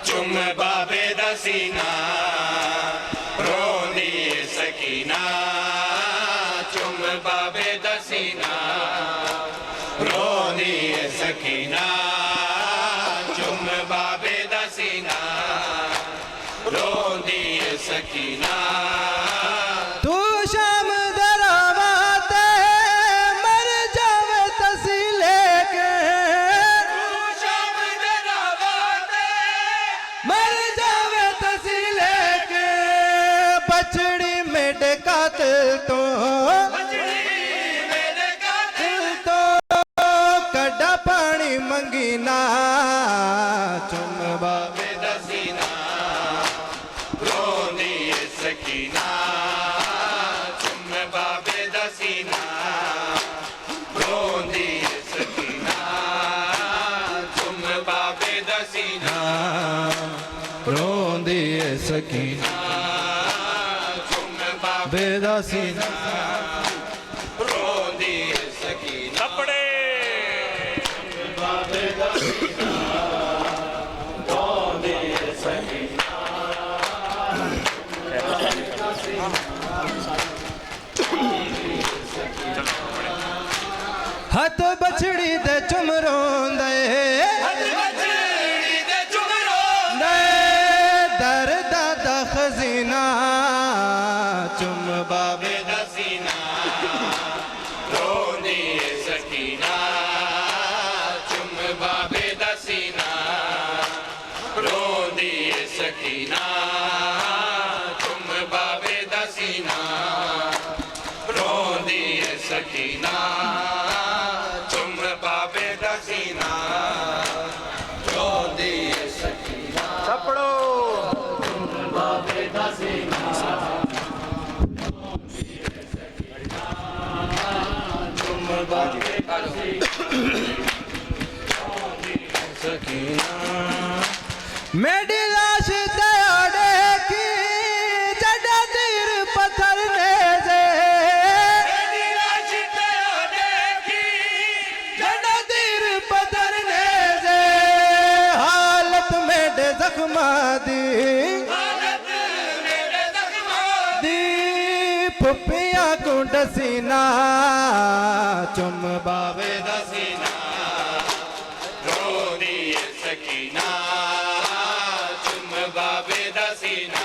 तुम बाबे दा सीना रोंदी है सकीना, चुम बाबे दसीना रोंदी है सकीना चुम बाबे दसीना रोंदी है सकीना तू शाम दरावाते मर जावे तसी लेके शाम दरावाते मर जावे तसी लेके बछड़ी में कातिल तो मेरे कातिल तो कड्डा पानी मंगीना चुम बाबे दसीना रोंदी है सकीना चुम बाबे दसीना रोंदी है सकीना चुम बाबे दसीना रोंदी है सकीना चुम बाबे बेदासीना रोंदी है सकीना कपड़े बाबे दसीना रोंदी है सकीना हथ बछड़ी दे चुम रोंदे बछड़ी दे चुम दे दर दादा खजीना चुम बाबे दसीना रोंदी है सकीना चुम बाबे दसीना रोंदी है सकीना चुम बाबे दसीना रोंदी है सकीना चुम बाबे दसीना रोंदी है सकीना कपड़ो बाबे दसीना चुम बाबे दसीना मेरी लाश दयाड़े की जड़ा तीर पत्थर ने से जड़ा तीर पत्थर ने से हालत में डे जख्मा दी दी पुपिया को डसीना चुम बाबे दसीना रोंदी है सकीना चुम बाबे दसीना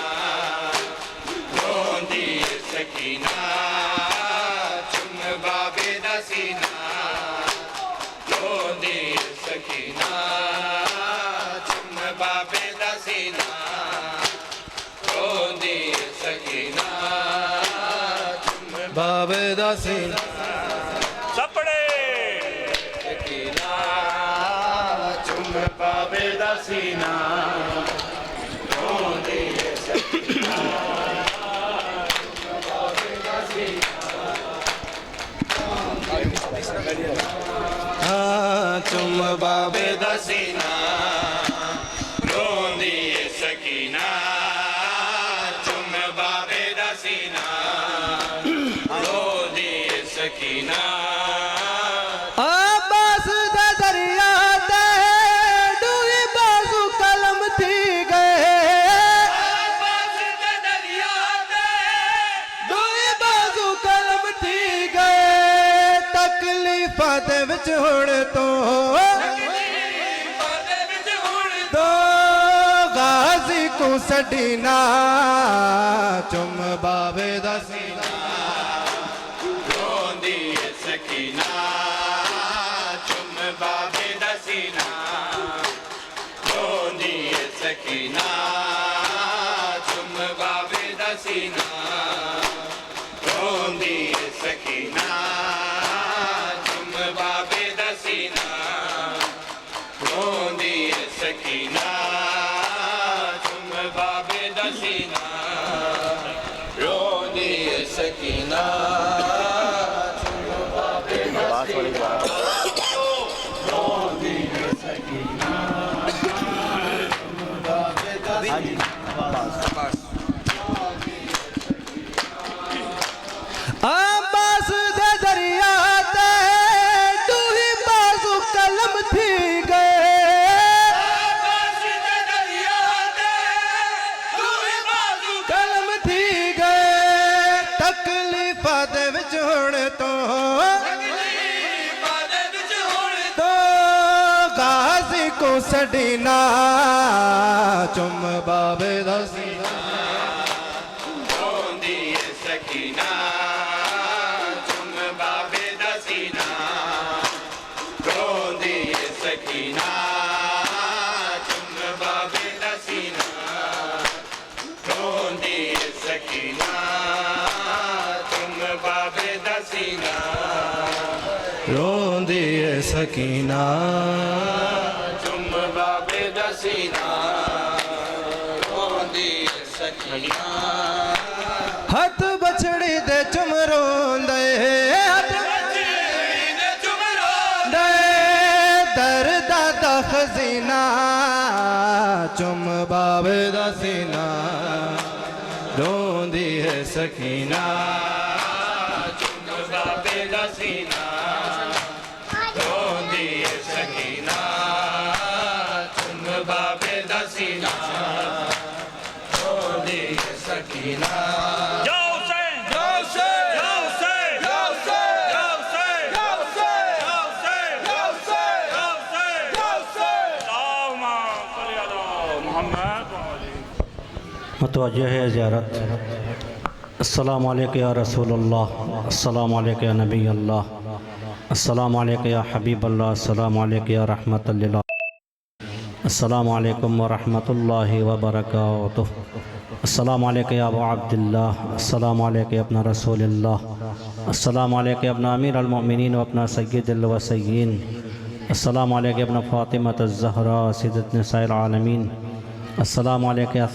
रोंदी है सकीना चुम बाबे दसीना रोंदी है सकीना चुम बाबे दसीना रोंदी है सकीना चुम बाबे दसीना कपड़े सकीना चुम बाबे दसीना रोंदी है सकीना चुम बाबे दसीना रोंदी है सकीना चुम बाबे दसीना रोंदी है सकीना आबास दा दरिया ते डूबी बाजू कलम थी गए डूबी बाजू कलम थी गए तकलीफा दे विच हुण तो गाजी को सडीना चुम बाबे दसीना रोंदी है सकीना चुम बाबे दसीना रोंदी है सकीना चुम बाबे दसीना रोंदी है सकीना चुम बाबे दसीना रोंदी है सकीना चुम बाबे दसीना रोंदी है सकीना चुम बाबे दसीना रोंदी है सकीना चुम बाबे दसीना सडीना चुम बाबे दा सीना रोंदी है सकीना चुम बाबे दा सीना रोंदी है सकीना चुम बाबे दा सीना रोंदी है सकीना चुम बाबे दा सीना रोंदी है सकीना चुम बाबे दा सीना रोंदी है सकीना हथ बछड़ी दे चुम रोंदे हथ दे दर्द दा खजीना चुम बाबे दा सीना रोंदी है सकीना चुम बाबे दा सीना रोंदी है सकीना चुम बाबे दा सीना रोंदी है सकीना मुतवज्जह है ज़ियारत। अस्सलामु अलैका या रसूलल्लाह, अस्सलामु अलैका या नबी अल्लाह, अस्सलामु अलैका या हबीब अल्लाह, अस्सलामु अलैका या रहमतल लिल आलमीन, अस्सलामु अलैकुम व रहमतुल्लाहि व बरकातुहू, अस्सलामु अलैका या अबू अब्दुल्लाह, अस्सलामु अलैका या इब्न रसूलिल्लाह, अस्सलामु अलैका या इब्न अमीरुल मोमिनीन व इब्न सय्यिदिल वसय्यीन, अस्सलामु अलैका या इब्न फातिमा अज़-ज़हरा सय्यदत निसाइल आलमीन, अस्सलामु अलैका या